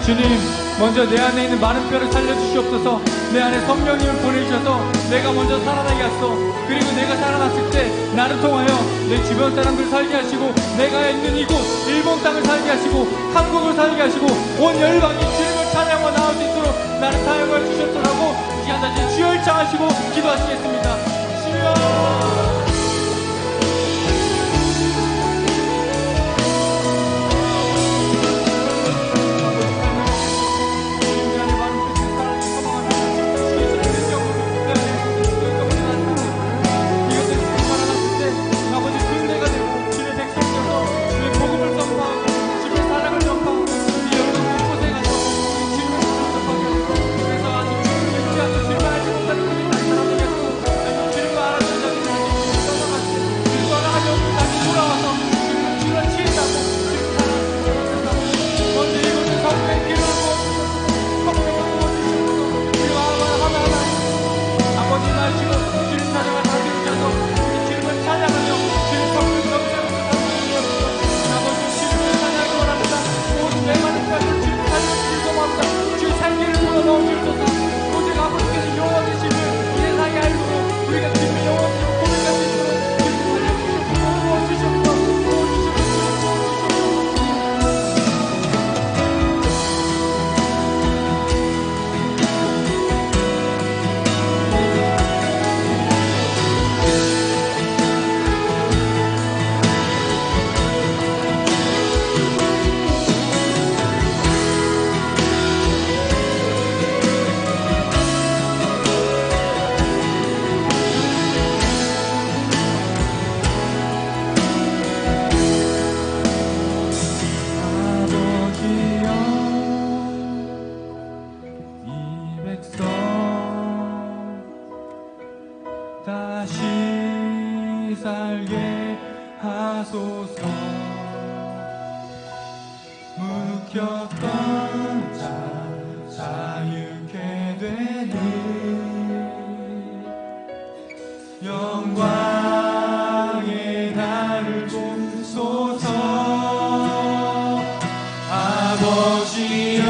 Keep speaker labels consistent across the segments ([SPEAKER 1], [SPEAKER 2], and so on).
[SPEAKER 1] 주님, 먼저 내 안에 있는 마른 뼈를 살려주시옵소서. 내 안에 성령님을 보내주셔서 내가 먼저 살아나게 하소. 그리고 내가 살아났을 때 나를 통하여 내 주변 사람들을 살게 하시고, 내가 있는 이곳 일본 땅을 살게 하시고, 한국을 살게 하시고, 온 열방이 주님을 찬양하고 나올 수 있도록 나를 사용하여 주셨더라고 시간 다시 주여 일창하시고 기도하시겠습니다. 주여. 다시 살게 하소서. 묶였던 자 자유케 되는 영광의 나를 돕소서. 아버지여,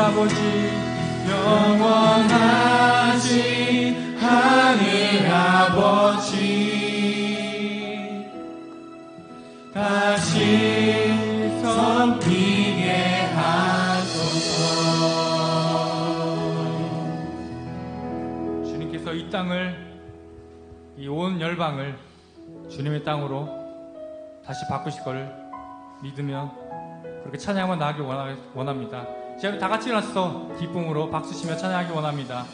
[SPEAKER 1] 아버지, 영원하신 하늘 아버지, 다시 섬기게 하소서. 주님께서 이 땅을, 이 온 열방을 주님의 땅으로 다시 바꾸실 것을 믿으며 그렇게 찬양만 나가길 원합니다. 제가 다 같이 일어나서 기쁨으로 박수치며 찬양하기 원합니다.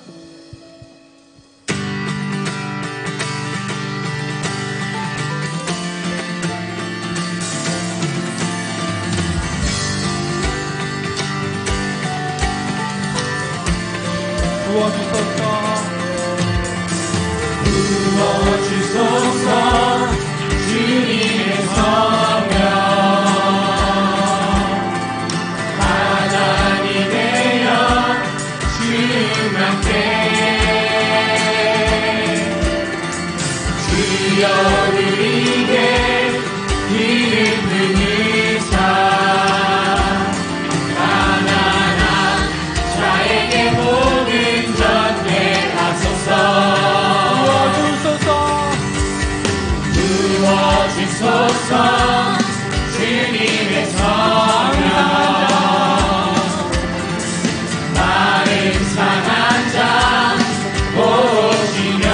[SPEAKER 1] 부어주소서 주님의 성령 주여 우리에게 이름 드는 자, 가난한 자에게 복음 전대하소서. 부어주소서 주님의 성령 마른 상한 자 보시며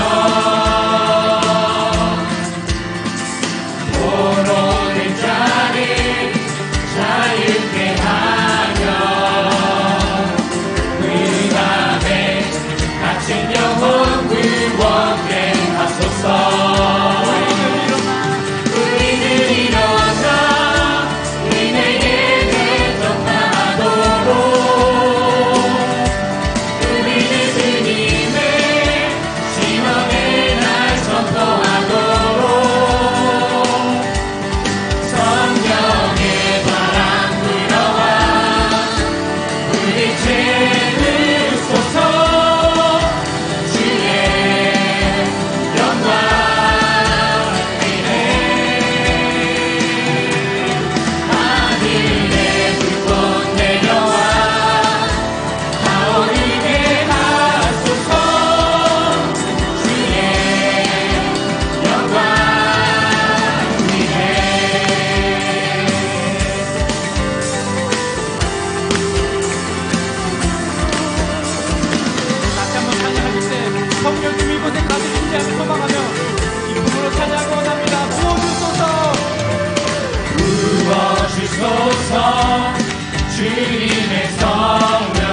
[SPEAKER 1] 우리들 일어나 주님의 성령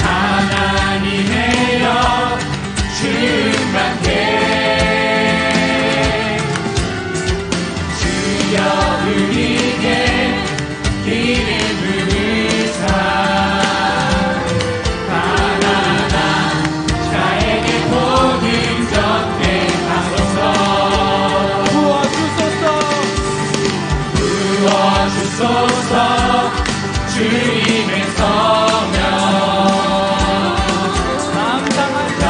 [SPEAKER 1] 하나님의 영 충만케 주여 우리에게 기름 부으사 가난한 자에게 복음 전케 하소서 부어주소서 주님의 성령 상상한 자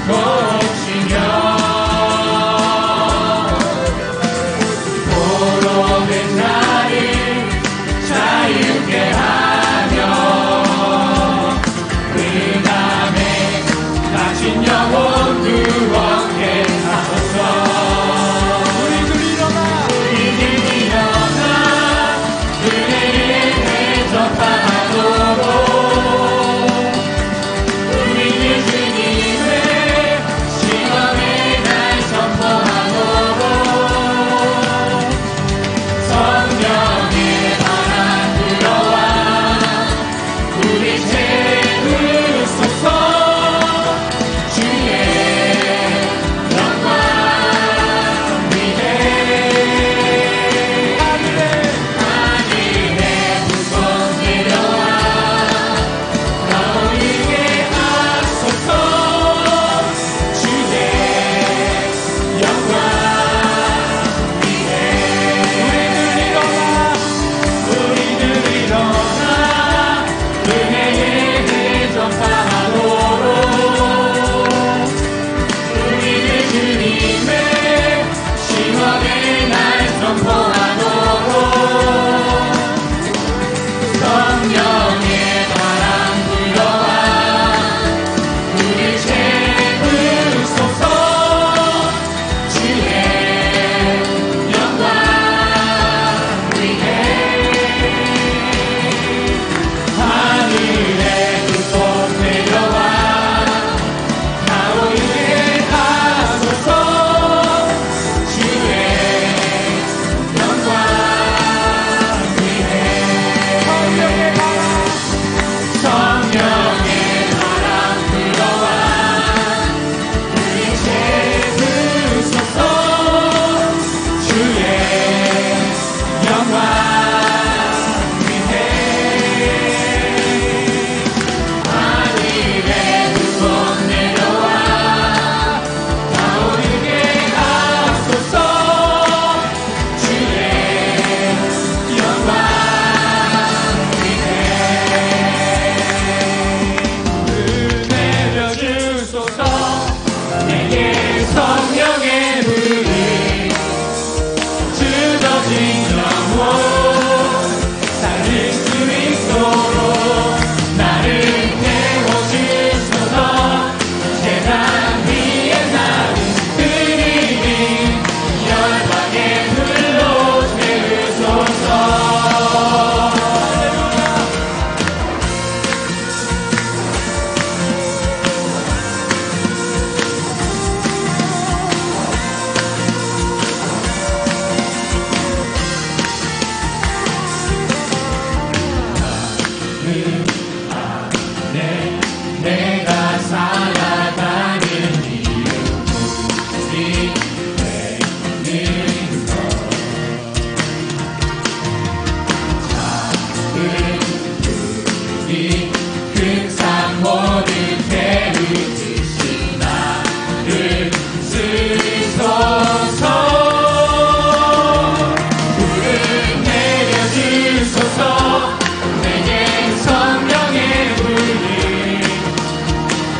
[SPEAKER 1] 고치며 포로된 자를 자유케 하며 그 다음에 다친 영혼 구원케 하소서 우리들 일어나 은혜를 대접하도록 우리는 주님의 시험의 날 선포하도록 성령의 바람 불어와 우리 채우소서 주의 영광 위에 하늘에 불꽃 내려와 나오게 하소서 주의 영광 위에 우리들 일어나 은혜의 대접하도록 우리는 주님의 시험의 날 선포하도록 성령의 바람 불어와 우리 채우소서 주의 영광 위에 하늘에 불꽃 내려와 나오게 하소서 주의 영광 위에 성령의 바람 불어와 우리 채우소서 주의 영광 위에 하늘에 불꽃 내려와 나오게 하소서 주의 영광 위에 은혜려 주소서 내게 성령의 불이 주어진 영혼 살릴 수 있도록 나를 태워주소서 세상 위에 나를 드리니 열방의 불로 채우소서 내가 살아가는 이유 우리 되는 것 작은 우리 큰산 모든 배우듯이 나를 쓰소서 불을 내려주소서 내게 성령의 불을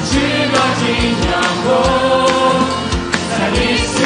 [SPEAKER 1] 죽어진 영혼 살릴 수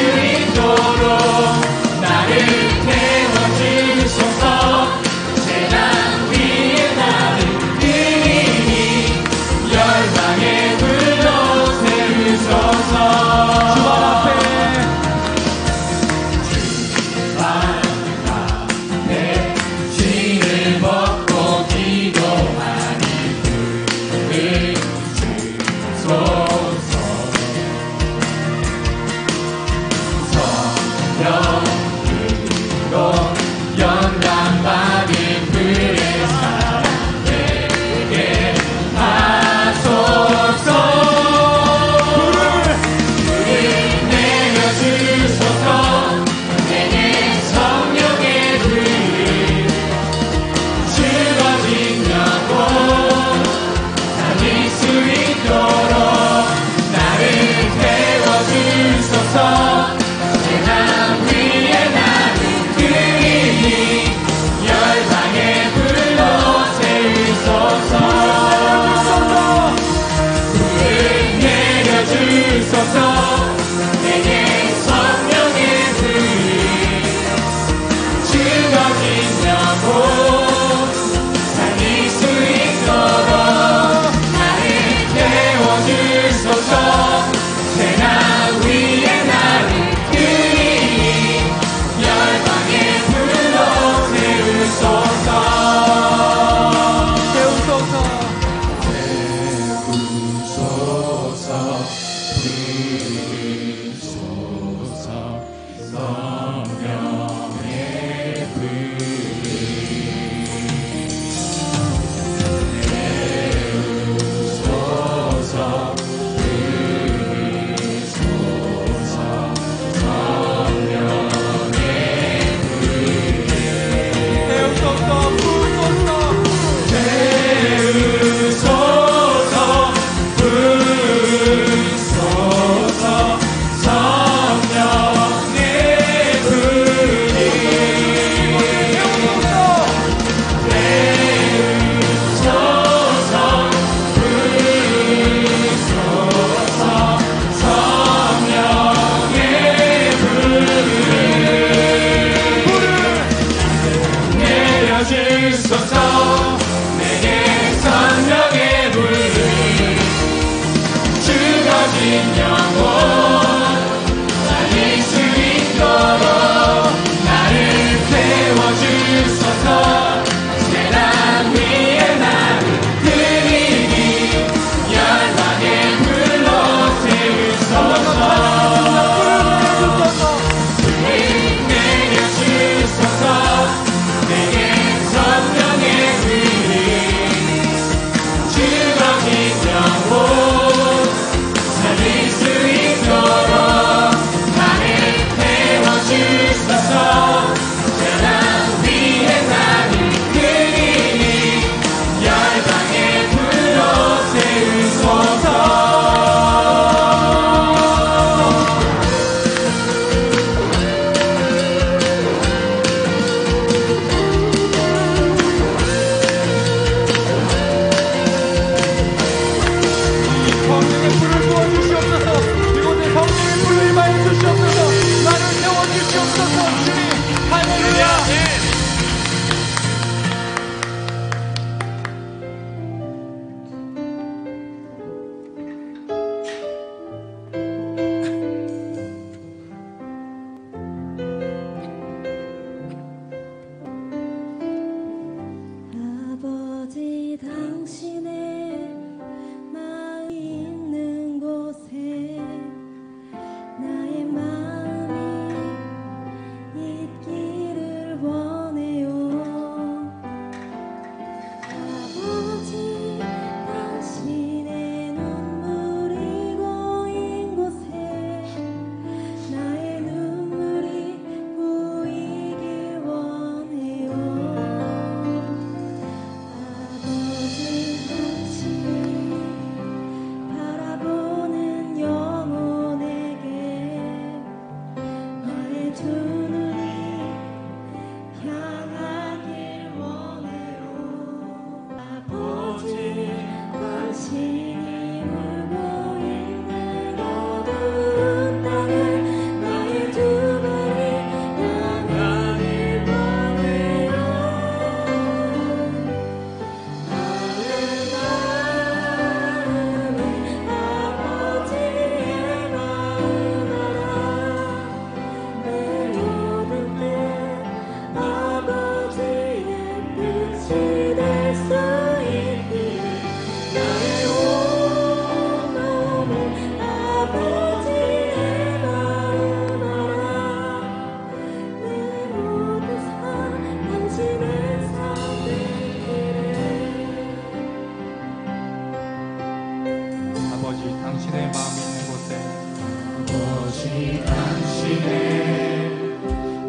[SPEAKER 2] 당신의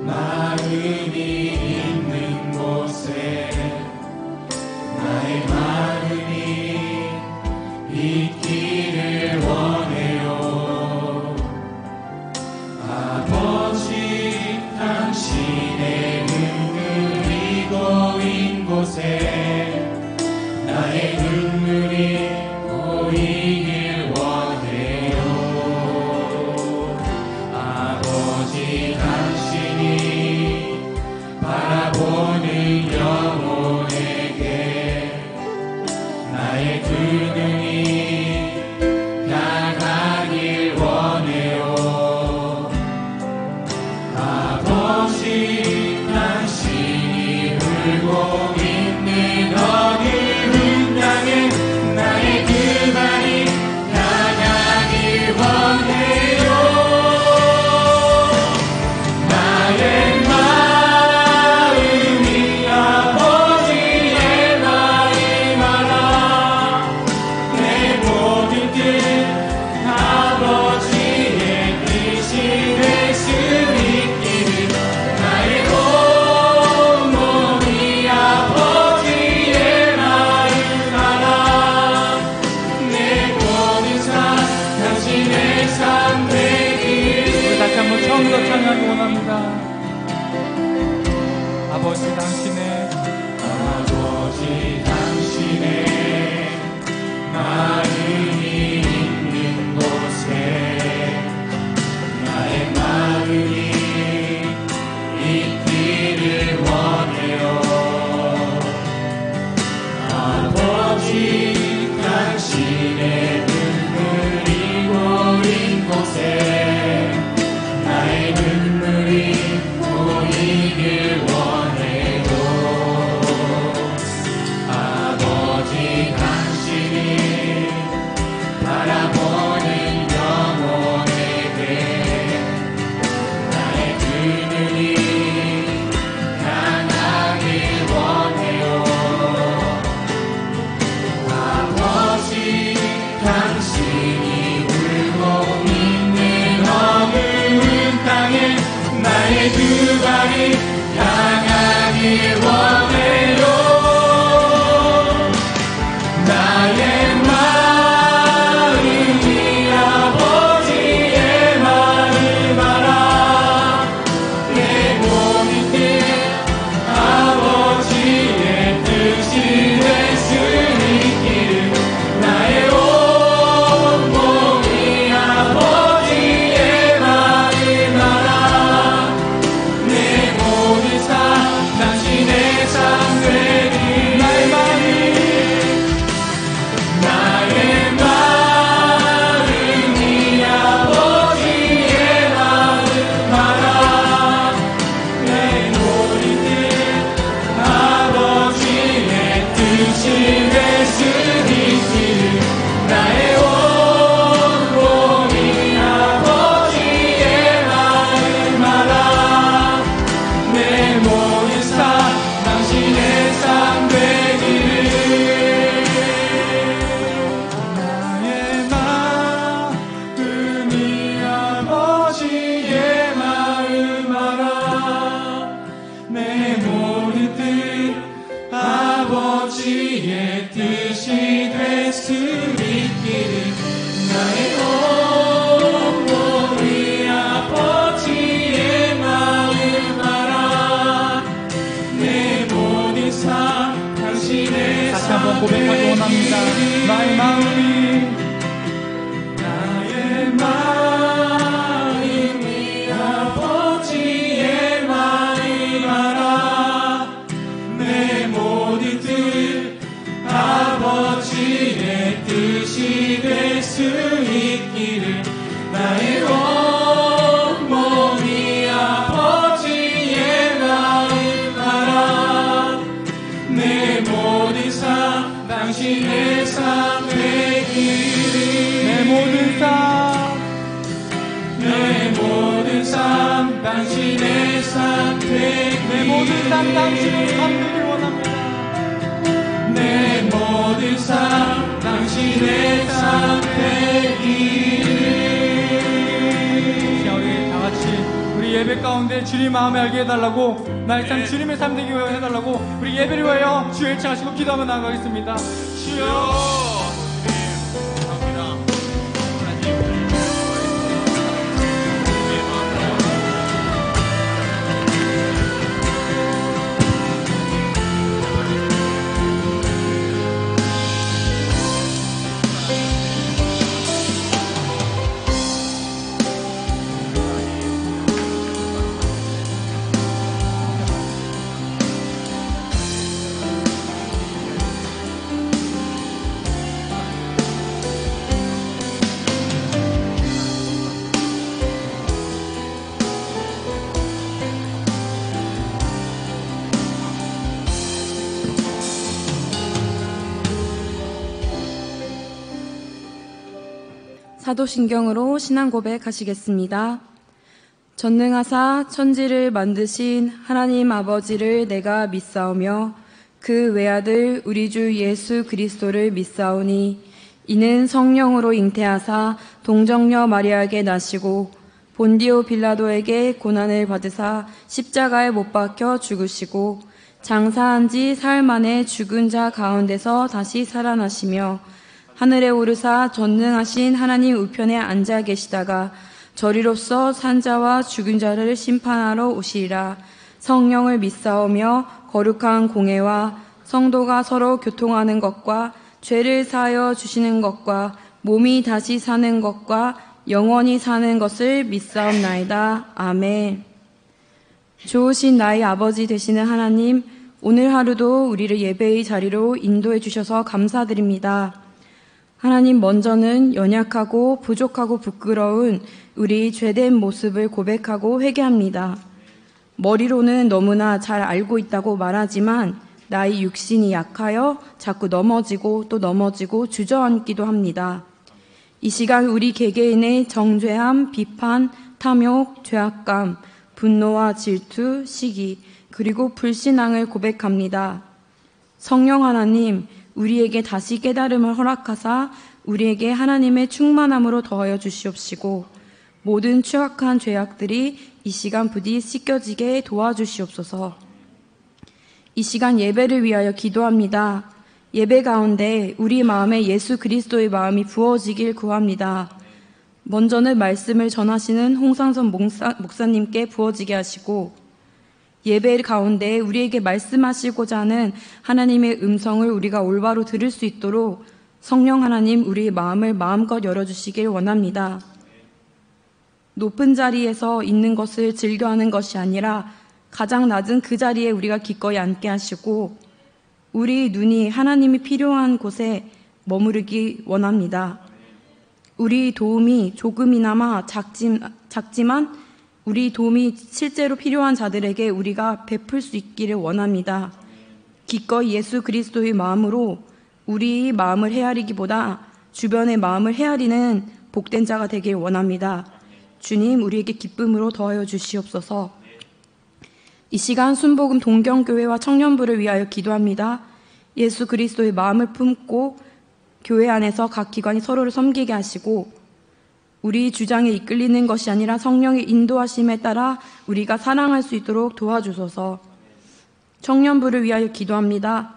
[SPEAKER 2] 마음이 있는 곳에 나의 마음이 있기를 원해요. 아버지 당신의 눈물이 고인 곳에 나의 눈물이 보이길 원해요. 아버지 당신이 바라보는 영혼에게 나의 두 눈이 향하길 원해요. 아버지 당신이 울고 있는 어두운 땅에 나의 그 발이 향하길 원해요. 나의 마음이 아버지의 마음 알아. 내 모든 뜻 아버지의 뜻이 될 수 있기를 나의 온 몸이 아버지의 마음 알아. 내 모든 삶 당신의 삶 되기를.
[SPEAKER 1] 다시 한번 처음부터 찬양하기 원합니다. 아버지 당신의
[SPEAKER 2] 아버지 당신의 마음이 있는 곳에 나의 마음이 있기를 원해요. 아버지 당신의 눈물이 고인 곳에 나의 눈물이 보이길 원해요. 아버지 당신이 바라보는 영혼에게 나의 두 눈이 향하길 원해요. 아버지 당신이 울고 있는 어두운 땅에 나의 두 발이 향하길 원해요. 나의 마음이 아버지의 마음 알아. 내 모든 뜻 아버지의 뜻이 될 수 있기를 나의 온 몸이 아버지의 마음 알아. 내 모든 삶 당신의 삶 되기를. 나의 마음이 아버지의 마음 알아. 내 모든 뜻 아버지의 뜻이 될 수 있기를 나의 온 몸이 아버지의 마음 알아. 내 모든 삶 당신의 삶 되기를. 나의 마음이 아버지의 마음 알아. 내 모든 뜻 아버지의 뜻이 될 수 있기를 나의 온 몸이 아버지의 마음 알아. 내 모든 삶 당신의
[SPEAKER 1] 다시 한번 고백하기 원합니다. 나의 마음이
[SPEAKER 2] 아버지의 마음 알아. 내 모든 뜻 아버지의 뜻이 될 수 있기를 나의 온 몸이 아버지의 마음 알아. 내 모든 삶 당신의 삶 되기를.
[SPEAKER 1] 내 모든 삶
[SPEAKER 2] 내 모든 삶 당신의 삶 되기를.
[SPEAKER 1] 내 모든 삶 당신의 삶 되길 원합니다.
[SPEAKER 2] 내 모든 삶 당신의 삶 되기를.
[SPEAKER 1] 자, 우리 다 같이 우리 예배 가운데 주님 마음에 알게 해달라고, 나의 삶 주님의 삶 되게 해달라고 우리 예배를 위하여 주의 일치하시고 기도하며 나아가겠습니다. 주여.
[SPEAKER 3] 사도신경으로 신앙 고백하시겠습니다. 전능하사 천지를 만드신 하나님 아버지를 내가 믿사오며 그 외아들 우리 주 예수 그리스도를 믿사오니 이는 성령으로 잉태하사 동정녀 마리아에게 나시고 본디오 빌라도에게 고난을 받으사 십자가에 못 박혀 죽으시고 장사한 지 사흘 만에 죽은 자 가운데서 다시 살아나시며 하늘에 오르사 전능하신 하나님 우편에 앉아 계시다가 저리로서 산자와 죽은 자를 심판하러 오시리라. 성령을 믿사오며 거룩한 공회와 성도가 서로 교통하는 것과 죄를 사하여 주시는 것과 몸이 다시 사는 것과 영원히 사는 것을 믿사옵나이다. 아멘. 좋으신 나의 아버지 되시는 하나님, 오늘 하루도 우리를 예배의 자리로 인도해 주셔서 감사드립니다. 하나님, 먼저는 연약하고 부족하고 부끄러운 우리 죄된 모습을 고백하고 회개합니다. 머리로는 너무나 잘 알고 있다고 말하지만 나의 육신이 약하여 자꾸 넘어지고 또 넘어지고 주저앉기도 합니다. 이 시간 우리 개개인의 정죄함, 비판, 탐욕, 죄악감, 분노와 질투, 시기, 그리고 불신앙을 고백합니다. 성령 하나님, 우리에게 다시 깨달음을 허락하사 우리에게 하나님의 충만함으로 더하여 주시옵시고 모든 추악한 죄악들이 이 시간 부디 씻겨지게 도와주시옵소서. 이 시간 예배를 위하여 기도합니다. 예배 가운데 우리 마음에 예수 그리스도의 마음이 부어지길 구합니다. 먼저는 말씀을 전하시는 홍상선 목사님께 부어지게 하시고 예배 가운데 우리에게 말씀하시고자 하는 하나님의 음성을 우리가 올바로 들을 수 있도록 성령 하나님 우리의 마음을 마음껏 열어주시길 원합니다. 높은 자리에서 있는 것을 즐겨하는 것이 아니라 가장 낮은 그 자리에 우리가 기꺼이 앉게 하시고 우리 눈이 하나님이 필요한 곳에 머무르기 원합니다. 우리 도움이 조금이나마 작지만 우리 도움이 실제로 필요한 자들에게 우리가 베풀 수 있기를 원합니다. 기꺼이 예수 그리스도의 마음으로 우리 마음을 헤아리기보다 주변의 마음을 헤아리는 복된 자가 되길 원합니다. 주님, 우리에게 기쁨으로 더하여 주시옵소서. 이 시간 순복음 동경교회와 청년부를 위하여 기도합니다. 예수 그리스도의 마음을 품고 교회 안에서 각 기관이 서로를 섬기게 하시고 우리 주장에 이끌리는 것이 아니라 성령의 인도하심에 따라 우리가 사랑할 수 있도록 도와주소서. 청년부를 위하여 기도합니다.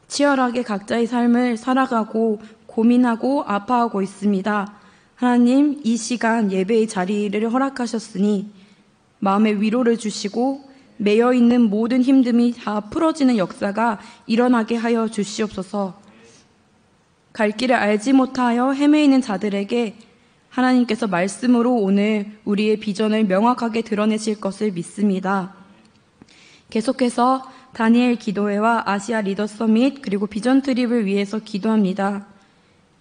[SPEAKER 3] 치열하게 각자의 삶을 살아가고 고민하고 아파하고 있습니다. 하나님, 이 시간 예배의 자리를 허락하셨으니 마음의 위로를 주시고 매여있는 모든 힘듦이 다 풀어지는 역사가 일어나게 하여 주시옵소서. 갈 길을 알지 못하여 헤매이는 자들에게 하나님께서 말씀으로 오늘 우리의 비전을 명확하게 드러내실 것을 믿습니다. 계속해서 다니엘 기도회와 아시아 리더 서밋 그리고 비전 트립을 위해서 기도합니다.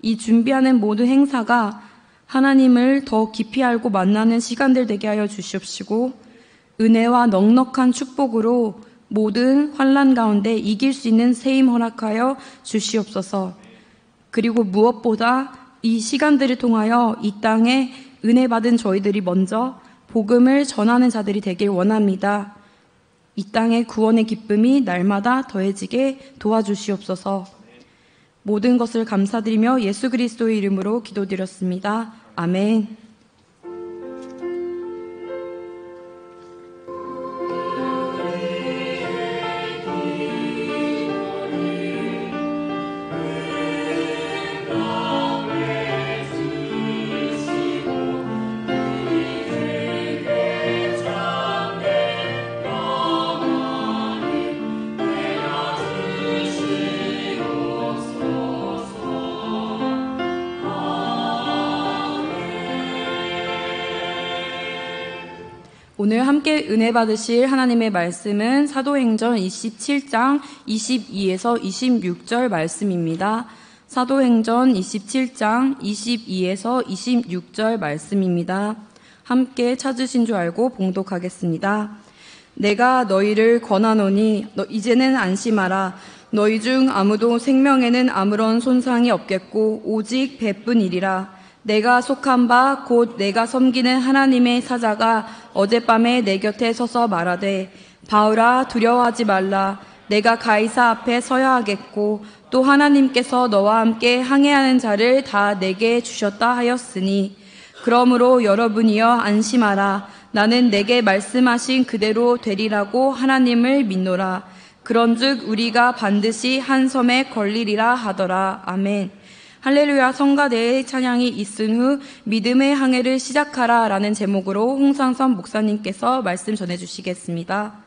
[SPEAKER 3] 이 준비하는 모든 행사가 하나님을 더 깊이 알고 만나는 시간들 되게 하여 주시옵시고 은혜와 넉넉한 축복으로 모든 환난 가운데 이길 수 있는 세임 허락하여 주시옵소서. 그리고 무엇보다 이 시간들을 통하여 이 땅에 은혜 받은 저희들이 먼저 복음을 전하는 자들이 되길 원합니다. 이 땅의 구원의 기쁨이 날마다 더해지게 도와주시옵소서. 모든 것을 감사드리며 예수 그리스도의 이름으로 기도드렸습니다. 아멘. 오늘 함께 은혜 받으실 하나님의 말씀은 사도행전 27장 22에서 26절 말씀입니다. 사도행전 27장 22에서 26절 말씀입니다. 함께 찾으신 줄 알고 봉독하겠습니다. 내가 너희를 권하노니 이제는 안심하라. 너희 중 아무도 생명에는 아무런 손상이 없겠고 오직 배뿐이리라. 내가 속한 바 곧 내가 섬기는 하나님의 사자가 어젯밤에 내 곁에 서서 말하되 바울아 두려워하지 말라. 내가 가이사 앞에 서야 하겠고 또 하나님께서 너와 함께 항해하는 자를 다 내게 주셨다 하였으니 그러므로 여러분이여 안심하라. 나는 내게 말씀하신 그대로 되리라고 하나님을 믿노라. 그런즉 우리가 반드시 한 섬에 걸리리라 하더라. 아멘. 할렐루야. 성가대의 찬양이 있은 후 믿음의 항해를 시작하라 라는 제목으로 홍상선 목사님께서 말씀 전해주시겠습니다.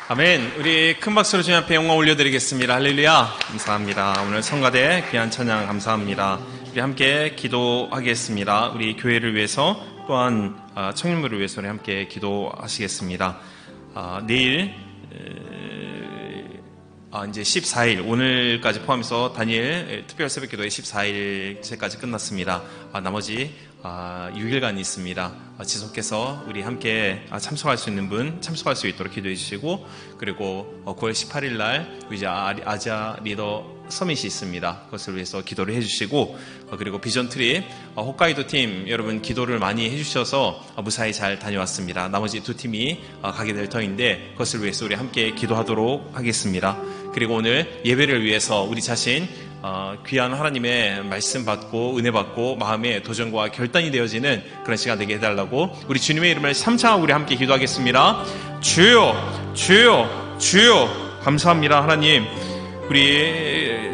[SPEAKER 2] 아멘. 우리 큰 박수로 주님 앞에 영광 올려드리겠습니다. 할렐루야. 감사합니다. 오늘 성가대 귀한 찬양 감사합니다.
[SPEAKER 4] 우리 함께 기도하겠습니다. 우리 교회를 위해서 또한 청년부를 위해서 우리 함께 기도하시겠습니다. 내일 이제 14일, 오늘까지 포함해서 다니엘 특별 새벽 기도회 14일째까지 끝났습니다. 나머지 6일간이 있습니다. 지속해서 우리 함께 참석할 수 있는 분 참석할 수 있도록 기도해 주시고, 그리고 9월 18일 날 이제 아시아 리더 서밋이 있습니다. 그것을 위해서 기도를 해주시고, 그리고 비전 트립 홋카이도 팀 여러분 기도를 많이 해주셔서 무사히 잘 다녀왔습니다. 나머지 두 팀이 가게 될 터인데 그것을 위해서 우리 함께 기도하도록 하겠습니다. 그리고 오늘 예배를 위해서 우리 자신 귀한 하나님의 말씀 받고 은혜 받고 마음의 도전과 결단이 되어지는 그런 시간 되게 해달라고 우리 주님의 이름을 삼창하고 우리 함께 기도하겠습니다. 주여, 주여, 주여. 감사합니다. 하나님, 우리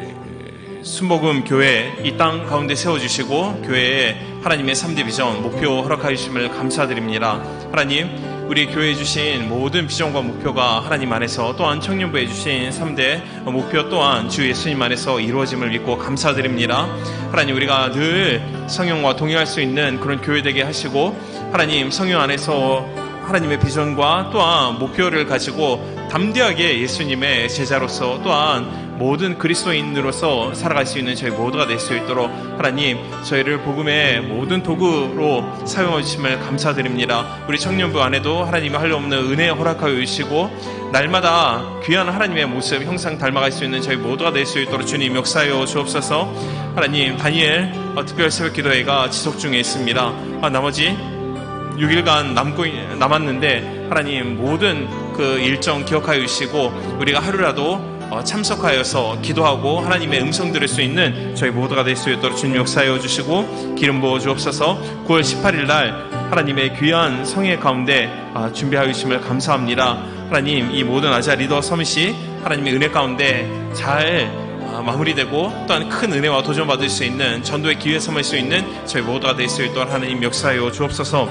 [SPEAKER 4] 순복음 교회 이 땅 가운데 세워주시고 교회에 하나님의 3대 비전 목표 허락하여 주심을 감사드립니다. 하나님, 우리 교회에 주신 모든 비전과 목표가 하나님 안에서, 또한 청년부에 주신 3대 목표 또한 주 예수님 안에서 이루어짐을 믿고 감사드립니다. 하나님, 우리가 늘 성령과 동행할 수 있는 그런 교회 되게 하시고, 하나님 성령 안에서 하나님의 비전과 또한 목표를 가지고 담대하게 예수님의 제자로서 또한 모든 그리스도인으로서 살아갈 수 있는 저희 모두가 될 수 있도록 하나님 저희를 복음의 모든 도구로 사용해 주심을 감사드립니다. 우리 청년부 안에도 하나님의 할례 없는 은혜 허락하여 주시고 날마다 귀한 하나님의 모습 형상 닮아갈 수 있는 저희 모두가 될 수 있도록 주님 역사하여 주옵소서. 하나님, 다니엘 특별 새벽 기도회가 지속 중에 있습니다. 나머지 6일간 남았는데 하나님 모든 그 일정 기억하여 주시고 우리가 하루라도 참석하여서 기도하고 하나님의 음성 들을 수 있는 저희 모두가 될 수 있도록 주님 역사하여 주시고 기름 부어 주옵소서. 9월 18일 날 하나님의 귀한 성회 가운데 준비하여 주심을 감사합니다. 하나님, 이 모든 아시아 리더 서밋이 하나님의 은혜 가운데 잘 마무리되고 또한 큰 은혜와 도전 받을 수 있는 전도의 기회 삼을 수 있는 저희 모두가 될 수 있도록 하나님 역사하여 주옵소서.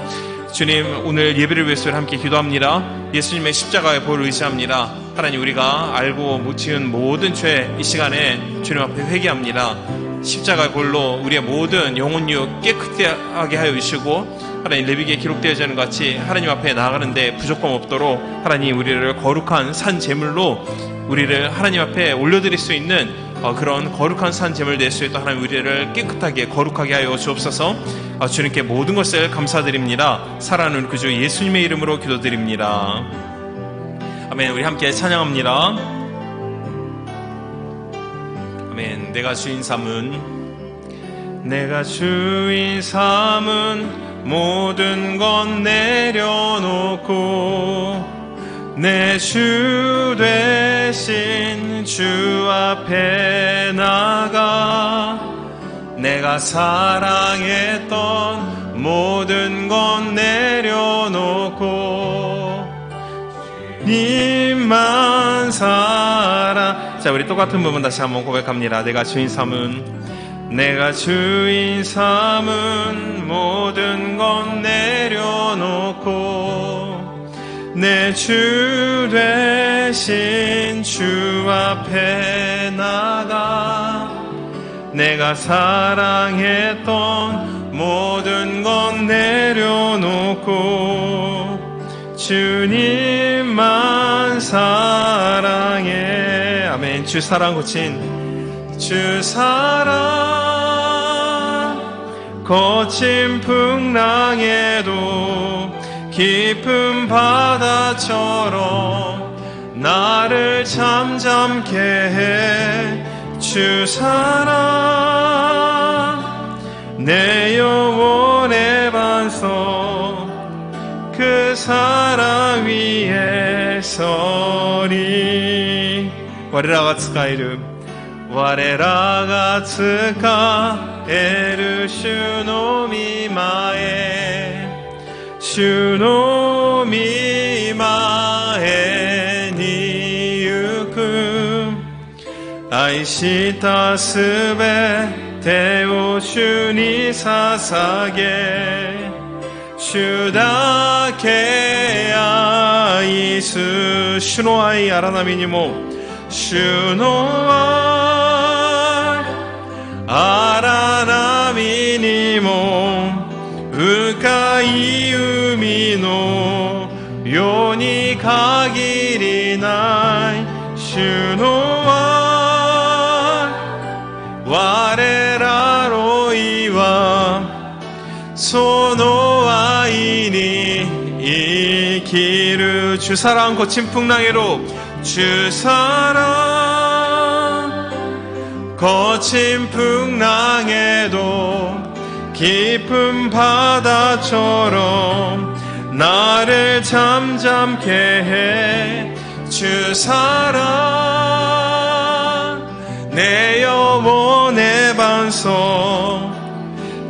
[SPEAKER 4] 주님, 오늘 예배를 위해서 함께 기도합니다. 예수님의 십자가의 볼을 의지합니다. 하나님, 우리가 알고 못 지은 모든 죄 이 시간에 주님 앞에 회개합니다. 십자가의 볼로 우리의 모든 영혼육 깨끗하게 하여 주시고, 하나님 레위기에 기록되어져 있는 것 같이 하나님 앞에 나아가는데 부족함 없도록 하나님 우리를 거룩한 산 제물로 우리를 하나님 앞에 올려드릴 수 있는 그런 거룩한 산 제물 될 수 있도록 하나님 우리를 깨끗하게 거룩하게 하여 주옵소서. 주님께 모든 것을 감사드립니다. 사랑하는 구주 예수님의 이름으로 기도드립니다. 아멘. 우리 함께 찬양합니다. 아멘. 내가 주인 삼은 모든 건 내려놓고 내 주 되신 주 앞에 나가 내가 사랑했던 모든 건 내려놓고 님만 사랑. 자, 우리 똑같은 부분 다시 한번 고백합니다. 내가 주인 삼은 모든 건 내려놓고 내 주 되신 주 앞에 나가 내가 사랑했던 모든 건 내려놓고 주님만 사랑해. 아멘. 주 사랑 고친 주 사랑 거친 풍랑에도 깊은 바다처럼 나를 잠잠케 해. 주 사랑 내 영혼의 반석 그 사랑 위에 서리. 와레라가ツカエル我らが使える主の御前主の御前に行く愛したすべてを主に捧げ主だけ愛す主の愛荒波にも主の愛荒波 이음이노 요니 가기리나이 슈노와 와레라로이와 소노아이니 이기르 주사랑 거친 풍랑에로 주사랑 거친 풍랑에도 깊은 바다처럼 나를 잠잠케 해 주사랑 내 영혼의 반석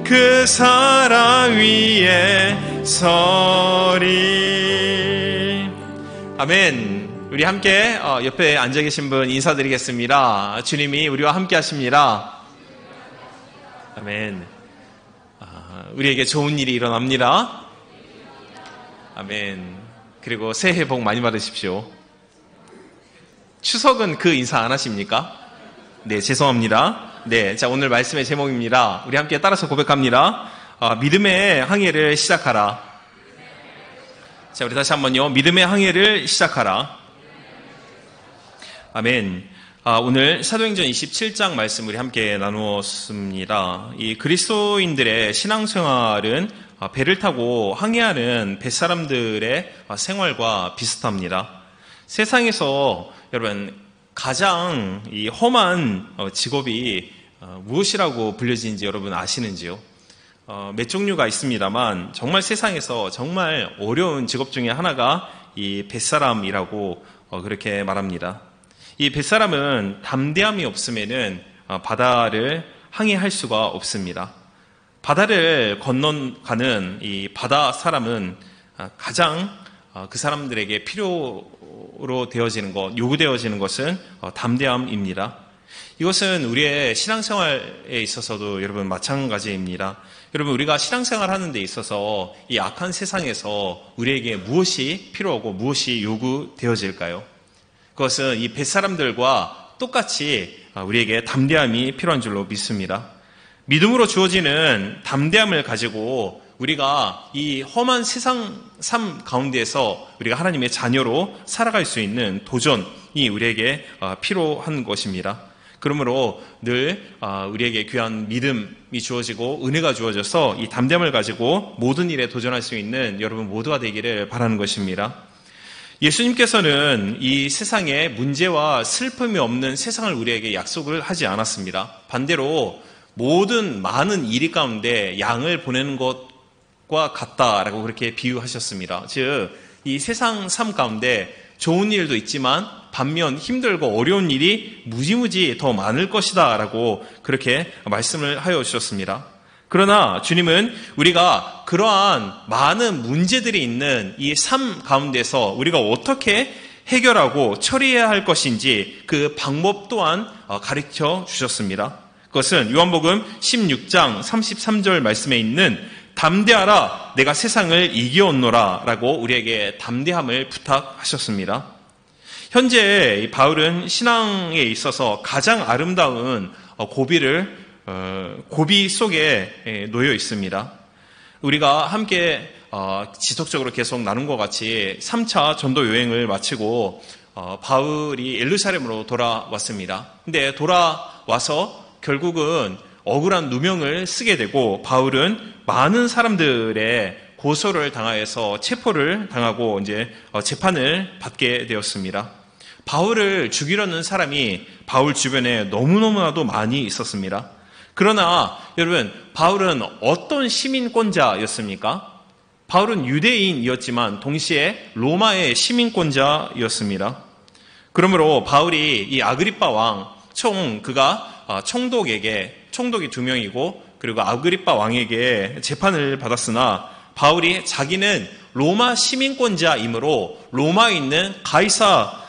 [SPEAKER 4] 그 사랑 위에 서리. 아멘. 우리 함께 옆에 앉아 계신 분 인사드리겠습니다. 주님이 우리와 함께 하십니다. 아멘. 우리에게 좋은 일이 일어납니다. 아멘. 그리고 새해 복 많이 받으십시오. 추석은 그 인사 안 하십니까? 네, 죄송합니다. 네, 자, 오늘 말씀의 제목입니다. 우리 함께 따라서 고백합니다. 믿음의 항해를 시작하라. 자, 우리 다시 한번요. 믿음의 항해를 시작하라. 아멘. 오늘 사도행전 27장 말씀 우리 함께 나누었습니다. 이 그리스도인들의 신앙생활은 배를 타고 항해하는 뱃사람들의 생활과 비슷합니다. 세상에서 여러분 가장 이 험한 직업이 무엇이라고 불려지는지 여러분 아시는지요? 몇 종류가 있습니다만 정말 세상에서 정말 어려운 직업 중에 하나가 이 뱃사람이라고 그렇게 말합니다. 이 뱃사람은 담대함이 없으면은 바다를 항해할 수가 없습니다. 바다를 건너가는 이 바다 사람은 가장 그 사람들에게 필요로 되어지는 것, 요구되어지는 것은 담대함입니다. 이것은 우리의 신앙생활에 있어서도 여러분 마찬가지입니다. 여러분 우리가 신앙생활 하는 데 있어서 이 악한 세상에서 우리에게 무엇이 필요하고 무엇이 요구되어질까요? 그것은 이 뱃사람들과 똑같이 우리에게 담대함이 필요한 줄로 믿습니다. 믿음으로 주어지는 담대함을 가지고 우리가 이 험한 세상 삶 가운데에서 우리가 하나님의 자녀로 살아갈 수 있는 도전이 우리에게 필요한 것입니다. 그러므로 늘 우리에게 귀한 믿음이 주어지고 은혜가 주어져서 이 담대함을 가지고 모든 일에 도전할 수 있는 여러분 모두가 되기를 바라는 것입니다. 예수님께서는 이 세상에 문제와 슬픔이 없는 세상을 우리에게 약속을 하지 않았습니다. 반대로 모든 많은 일 가운데 양을 보내는 것과 같다라고 그렇게 비유하셨습니다. 즉, 이 세상 삶 가운데 좋은 일도 있지만 반면 힘들고 어려운 일이 무지무지 더 많을 것이다 라고 그렇게 말씀을 하여 주셨습니다. 그러나 주님은 우리가 그러한 많은 문제들이 있는 이 삶 가운데서 우리가 어떻게 해결하고 처리해야 할 것인지 그 방법 또한 가르쳐 주셨습니다. 그것은 요한복음 16장 33절 말씀에 있는 담대하라 내가 세상을 이기었노라 라고 우리에게 담대함을 부탁하셨습니다. 현재 바울은 신앙에 있어서 가장 아름다운 고비 속에 놓여 있습니다. 우리가 함께 지속적으로 계속 나눈 것 같이 3차 전도 여행을 마치고 바울이 예루살렘으로 돌아왔습니다. 근데 돌아와서 결국은 억울한 누명을 쓰게 되고 바울은 많은 사람들의 고소를 당하여서 체포를 당하고 이제 재판을 받게 되었습니다. 바울을 죽이려는 사람이 바울 주변에 너무너무나도 많이 있었습니다. 그러나 여러분 바울은 어떤 시민권자였습니까? 바울은 유대인이었지만 동시에 로마의 시민권자였습니다. 그러므로 바울이 이 아그리빠 왕 그가 총독이 2명이고 그리고 아그리빠 왕에게 재판을 받았으나 바울이 자기는 로마 시민권자이므로 로마에 있는 가이사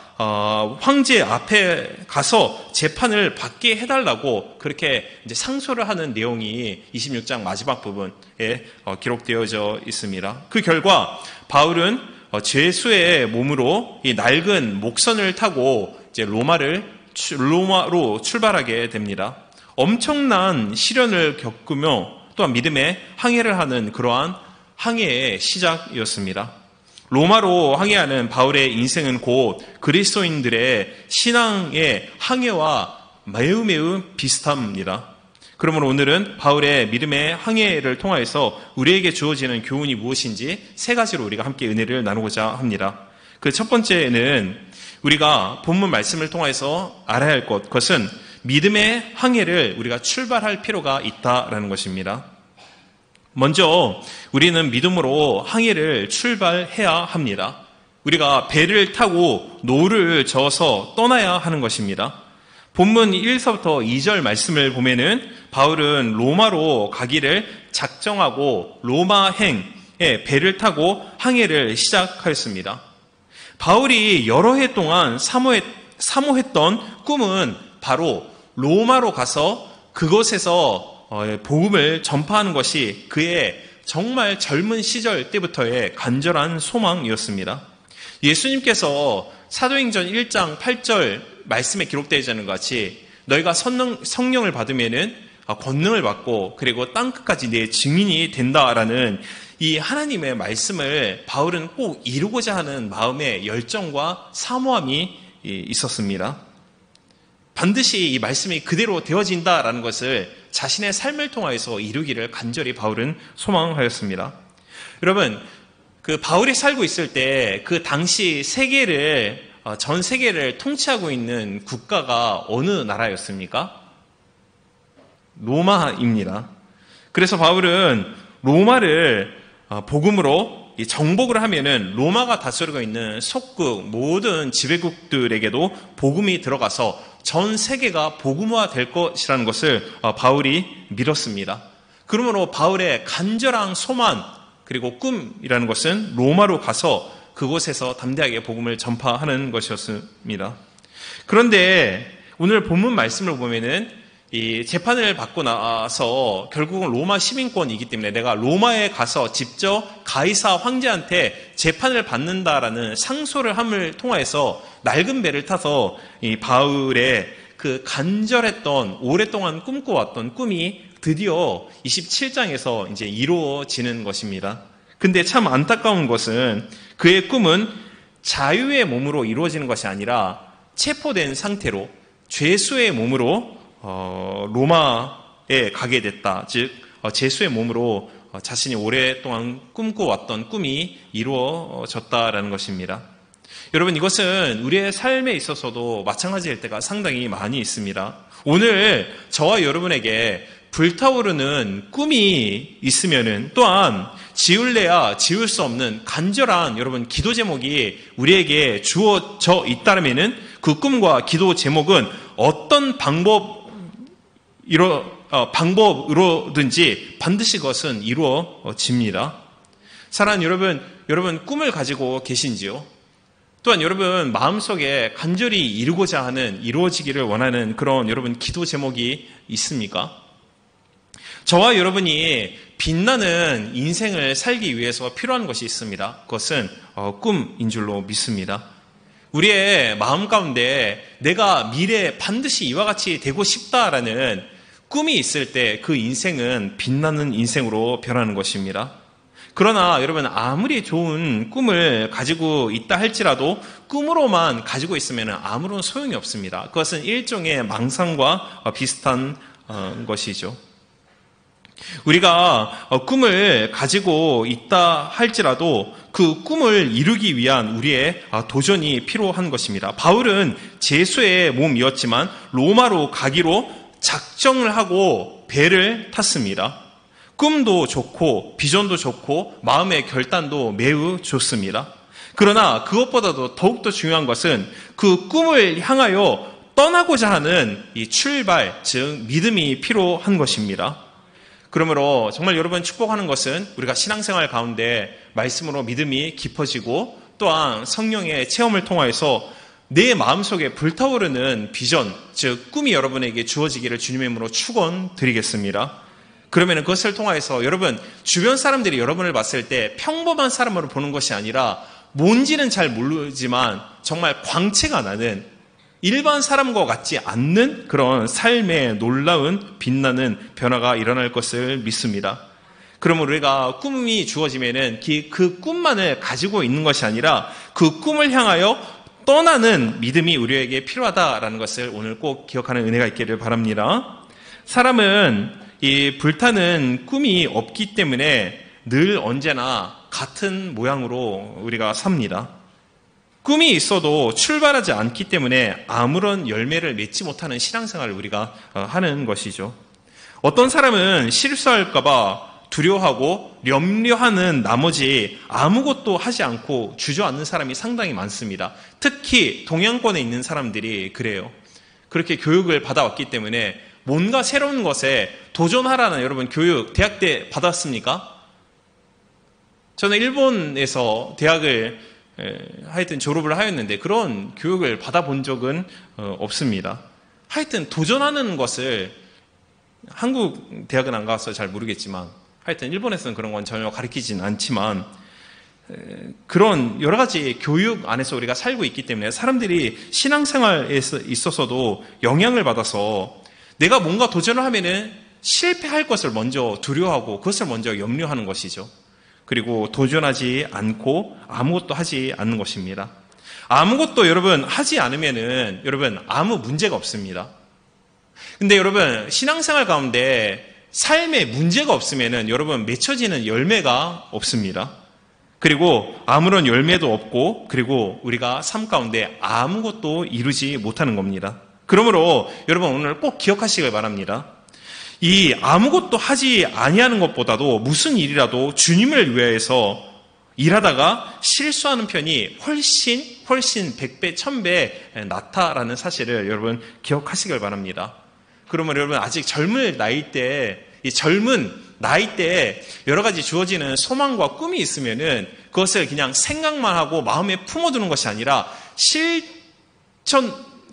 [SPEAKER 4] 황제 앞에 가서 재판을 받게 해달라고 그렇게 이제 상소를 하는 내용이 26장 마지막 부분에 기록되어져 있습니다. 그 결과 바울은 죄수의 몸으로 이 낡은 목선을 타고 이제 로마로 출발하게 됩니다. 엄청난 시련을 겪으며 또한 믿음의 항해를 하는 그러한 항해의 시작이었습니다. 로마로 항해하는 바울의 인생은 곧 그리스도인들의 신앙의 항해와 매우 비슷합니다. 그러므로 오늘은 바울의 믿음의 항해를 통하여서 우리에게 주어지는 교훈이 무엇인지 세 가지로 우리가 함께 은혜를 나누고자 합니다. 그 첫 번째는 우리가 본문 말씀을 통해서 알아야 할 것, 그것은 믿음의 항해를 우리가 출발할 필요가 있다라는 것입니다. 먼저 우리는 믿음으로 항해를 출발해야 합니다. 우리가 배를 타고 노를 저어서 떠나야 하는 것입니다. 본문 1서부터 2절 말씀을 보면은 바울은 로마로 가기를 작정하고 로마행에 배를 타고 항해를 시작하였습니다. 바울이 여러 해 동안 사모했던 꿈은 바로 로마로 가서 그곳에서 복음을 전파하는 것이 그의 정말 젊은 시절 때부터의 간절한 소망이었습니다. 예수님께서 사도행전 1장 8절 말씀에 기록되어 있는 것 같이 너희가 성령을 받으면은 권능을 받고 그리고 땅끝까지 내 증인이 된다라는 이 하나님의 말씀을 바울은 꼭 이루고자 하는 마음의 열정과 사모함이 있었습니다. 반드시 이 말씀이 그대로 되어진다라는 것을 자신의 삶을 통해서 이루기를 간절히 바울은 소망하였습니다. 여러분, 그 바울이 살고 있을 때 그 당시 전 세계를 통치하고 있는 국가가 어느 나라였습니까? 로마입니다. 그래서 바울은 로마를 복음으로 정복을 하면은 로마가 다스리고 있는 속국 모든 지배국들에게도 복음이 들어가서 전 세계가 복음화 될 것이라는 것을 바울이 믿었습니다. 그러므로 바울의 간절한 소망 그리고 꿈이라는 것은 로마로 가서 그곳에서 담대하게 복음을 전파하는 것이었습니다. 그런데 오늘 본문 말씀을 보면은 이 재판을 받고 나서 결국은 로마 시민권이기 때문에 내가 로마에 가서 직접 가이사 황제한테 재판을 받는다라는 상소를 함을 통해서 낡은 배를 타서 이 바울의 그 간절했던 오랫동안 꿈꿔왔던 꿈이 드디어 27장에서 이제 이루어지는 것입니다. 근데 참 안타까운 것은 그의 꿈은 자유의 몸으로 이루어지는 것이 아니라 체포된 상태로 죄수의 몸으로 로마에 가게 됐다. 즉 죄수의 몸으로 자신이 오랫동안 꿈꿔왔던 꿈이 이루어졌다라는 것입니다. 여러분, 이것은 우리의 삶에 있어서도 마찬가지일 때가 상당히 많이 있습니다. 오늘 저와 여러분에게 불타오르는 꿈이 있으면은 또한 지울래야 지울 수 없는 간절한 여러분 기도 제목이 우리에게 주어져 있다면은 그 꿈과 기도 제목은 어떤 방법으로든지 반드시 그것은 이루어집니다. 사랑하는 여러분 꿈을 가지고 계신지요? 또한 여러분 마음속에 간절히 이루고자 하는 이루어지기를 원하는 그런 여러분 기도 제목이 있습니까? 저와 여러분이 빛나는 인생을 살기 위해서 필요한 것이 있습니다. 그것은 꿈인 줄로 믿습니다. 우리의 마음 가운데 내가 미래에 반드시 이와 같이 되고 싶다라는 꿈이 있을 때 그 인생은 빛나는 인생으로 변하는 것입니다. 그러나 여러분 아무리 좋은 꿈을 가지고 있다 할지라도 꿈으로만 가지고 있으면 아무런 소용이 없습니다. 그것은 일종의 망상과 비슷한 것이죠. 우리가 꿈을 가지고 있다 할지라도 그 꿈을 이루기 위한 우리의 도전이 필요한 것입니다. 바울은 죄수의 몸이었지만 로마로 가기로 작정을 하고 배를 탔습니다. 꿈도 좋고 비전도 좋고 마음의 결단도 매우 좋습니다. 그러나 그것보다도 더욱더 중요한 것은 그 꿈을 향하여 떠나고자 하는 이 출발, 즉 믿음이 필요한 것입니다. 그러므로 정말 여러분 축복하는 것은 우리가 신앙생활 가운데 말씀으로 믿음이 깊어지고 또한 성령의 체험을 통해서 내 마음속에 불타오르는 비전, 즉 꿈이 여러분에게 주어지기를 주님의 이름으로 축원드리겠습니다. 그러면 그것을 통해서 여러분 주변 사람들이 여러분을 봤을 때 평범한 사람으로 보는 것이 아니라 뭔지는 잘 모르지만 정말 광채가 나는 일반 사람과 같지 않는 그런 삶의 놀라운 빛나는 변화가 일어날 것을 믿습니다. 그러면 우리가 꿈이 주어지면은 그 꿈만을 가지고 있는 것이 아니라 그 꿈을 향하여 떠나는 믿음이 우리에게 필요하다라는 것을 오늘 꼭 기억하는 은혜가 있기를 바랍니다. 사람은 이 불타는 꿈이 없기 때문에 늘 언제나 같은 모양으로 우리가 삽니다. 꿈이 있어도 출발하지 않기 때문에 아무런 열매를 맺지 못하는 신앙생활을 우리가 하는 것이죠. 어떤 사람은 실수할까봐 두려워하고 염려하는 나머지 아무것도 하지 않고 주저앉는 사람이 상당히 많습니다. 특히 동양권에 있는 사람들이 그래요. 그렇게 교육을 받아왔기 때문에 뭔가 새로운 것에 도전하라는 여러분 교육 대학 때 받았습니까? 저는 일본에서 대학을 하여튼 졸업을 하였는데 그런 교육을 받아본 적은 없습니다. 하여튼 도전하는 것을 한국 대학은 안 가서 잘 모르겠지만 하여튼 일본에서는 그런 건 전혀 가르치진 않지만 그런 여러 가지 교육 안에서 우리가 살고 있기 때문에 사람들이 신앙생활에 있어서도 영향을 받아서 내가 뭔가 도전을 하면은 실패할 것을 먼저 두려워하고 그것을 먼저 염려하는 것이죠. 그리고 도전하지 않고 아무것도 하지 않는 것입니다. 아무것도 여러분 하지 않으면은 여러분 아무 문제가 없습니다. 근데 여러분 신앙생활 가운데 삶에 문제가 없으면은 여러분 맺혀지는 열매가 없습니다. 그리고 아무런 열매도 없고 그리고 우리가 삶 가운데 아무것도 이루지 못하는 겁니다. 그러므로 여러분 오늘 꼭 기억하시길 바랍니다. 이 아무것도 하지 아니하는 것보다도 무슨 일이라도 주님을 위해서 일하다가 실수하는 편이 훨씬 100배, 1000배 낫다라는 사실을 여러분 기억하시길 바랍니다. 그러면 여러분 아직 젊은 나이 때, 이 젊은 나이 때 여러 가지 주어지는 소망과 꿈이 있으면은 그것을 그냥 생각만 하고 마음에 품어두는 것이 아니라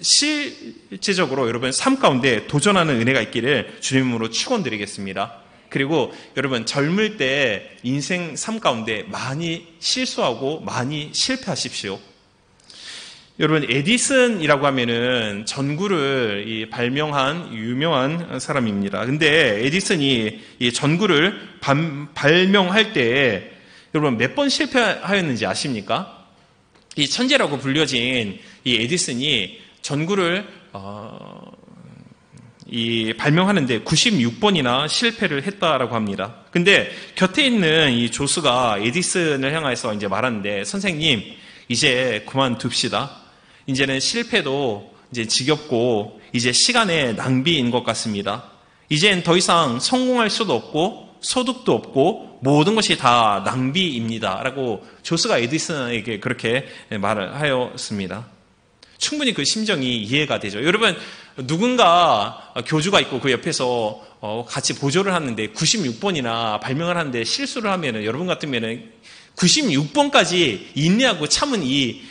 [SPEAKER 4] 실제적으로 여러분 삶 가운데 도전하는 은혜가 있기를 주님으로 축원드리겠습니다. 그리고 여러분 젊을 때 인생 삶 가운데 많이 실수하고 많이 실패하십시오. 여러분 에디슨이라고 하면은 전구를 발명한 유명한 사람입니다. 근데 에디슨이 이 전구를 발명할 때 여러분 몇 번 실패하였는지 아십니까? 이 천재라고 불려진 이 에디슨이 전구를 발명하는데 96번이나 실패를 했다라고 합니다. 근데 곁에 있는 이 조수가 에디슨을 향해서 이제 말하는데 선생님 이제 그만둡시다. 이제는 실패도 이제 지겹고 이제 시간의 낭비인 것 같습니다. 이젠 더 이상 성공할 수도 없고 소득도 없고 모든 것이 다 낭비입니다. 라고 조수가 에디슨에게 그렇게 말을 하였습니다. 충분히 그 심정이 이해가 되죠. 여러분 누군가 교주가 있고 그 옆에서 같이 보조를 하는데 96번이나 발명을 하는데 실수를 하면은 여러분 같으면은 96번까지 인내하고 참은 이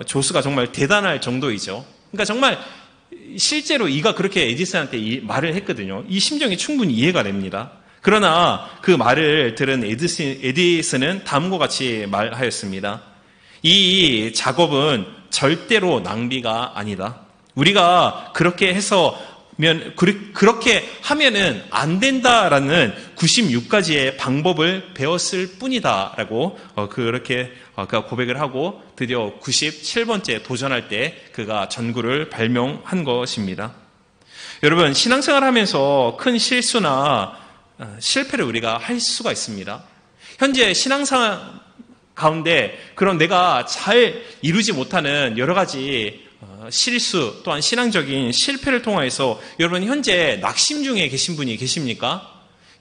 [SPEAKER 4] 조수가 정말 대단할 정도이죠. 그러니까 정말 실제로 이가 그렇게 에디슨한테 말을 했거든요. 이 심정이 충분히 이해가 됩니다. 그러나 그 말을 들은 에디슨은 다음과 같이 말하였습니다. 이 작업은 절대로 낭비가 아니다. 우리가 그렇게 하면은 안 된다라는 96가지의 방법을 배웠을 뿐이다라고 그렇게 그가 고백을 하고 드디어 97번째 도전할 때 그가 전구를 발명한 것입니다. 여러분 신앙생활 하면서 큰 실수나 실패를 우리가 할 수가 있습니다. 현재 신앙생활 가운데 그런 내가 잘 이루지 못하는 여러 가지 실수 또한 신앙적인 실패를 통해서 여러분 현재 낙심 중에 계신 분이 계십니까?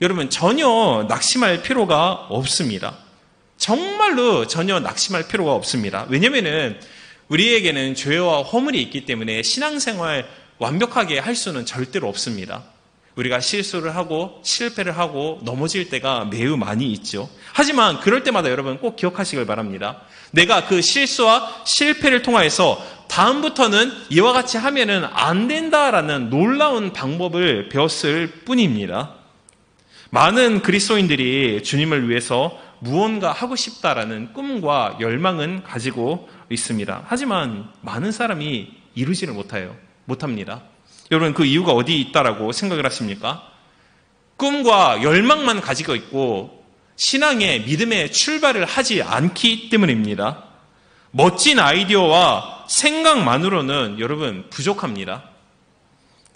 [SPEAKER 4] 여러분 전혀 낙심할 필요가 없습니다. 정말로 전혀 낙심할 필요가 없습니다. 왜냐면은 우리에게는 죄와 허물이 있기 때문에 신앙생활 완벽하게 할 수는 절대로 없습니다. 우리가 실수를 하고 실패를 하고 넘어질 때가 매우 많이 있죠. 하지만 그럴 때마다 여러분 꼭 기억하시길 바랍니다. 내가 그 실수와 실패를 통해서 다음부터는 이와 같이 하면은 안 된다라는 놀라운 방법을 배웠을 뿐입니다. 많은 그리스도인들이 주님을 위해서 무언가 하고 싶다라는 꿈과 열망은 가지고 있습니다. 하지만 많은 사람이 이루지를 못합니다. 여러분 그 이유가 어디 있다라고 생각을 하십니까? 꿈과 열망만 가지고 있고 신앙의 믿음의 출발을 하지 않기 때문입니다. 멋진 아이디어와 생각만으로는 여러분 부족합니다.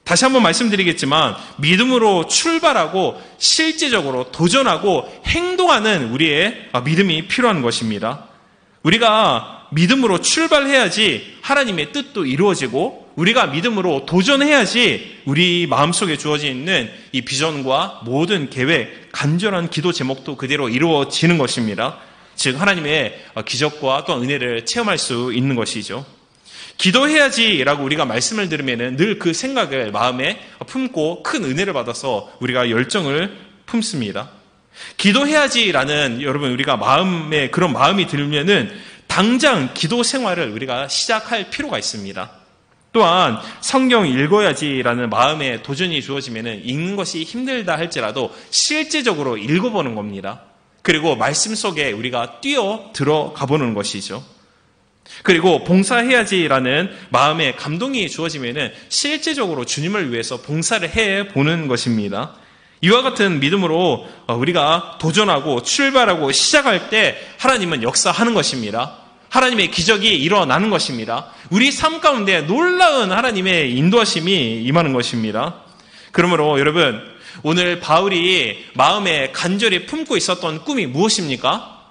[SPEAKER 4] 다시 한번 말씀드리겠지만 믿음으로 출발하고 실제적으로 도전하고 행동하는 우리의 믿음이 필요한 것입니다. 우리가 믿음으로 출발해야지 하나님의 뜻도 이루어지고 우리가 믿음으로 도전해야지 우리 마음속에 주어져 있는 이 비전과 모든 계획, 간절한 기도 제목도 그대로 이루어지는 것입니다. 즉 하나님의 기적과 또 은혜를 체험할 수 있는 것이죠. 기도해야지라고 우리가 말씀을 들으면 늘 그 생각을 마음에 품고 큰 은혜를 받아서 우리가 열정을 품습니다. 기도해야지라는 여러분 우리가 마음에 그런 마음이 들면은 당장 기도 생활을 우리가 시작할 필요가 있습니다. 또한 성경 읽어야지라는 마음에 도전이 주어지면은 읽는 것이 힘들다 할지라도 실제적으로 읽어보는 겁니다. 그리고 말씀 속에 우리가 뛰어 들어가 보는 것이죠. 그리고 봉사해야지라는 마음에 감동이 주어지면은 실제적으로 주님을 위해서 봉사를 해 보는 것입니다. 이와 같은 믿음으로 우리가 도전하고 출발하고 시작할 때 하나님은 역사하는 것입니다. 하나님의 기적이 일어나는 것입니다. 우리 삶 가운데 놀라운 하나님의 인도하심이 임하는 것입니다. 그러므로 여러분 오늘 바울이 마음에 간절히 품고 있었던 꿈이 무엇입니까?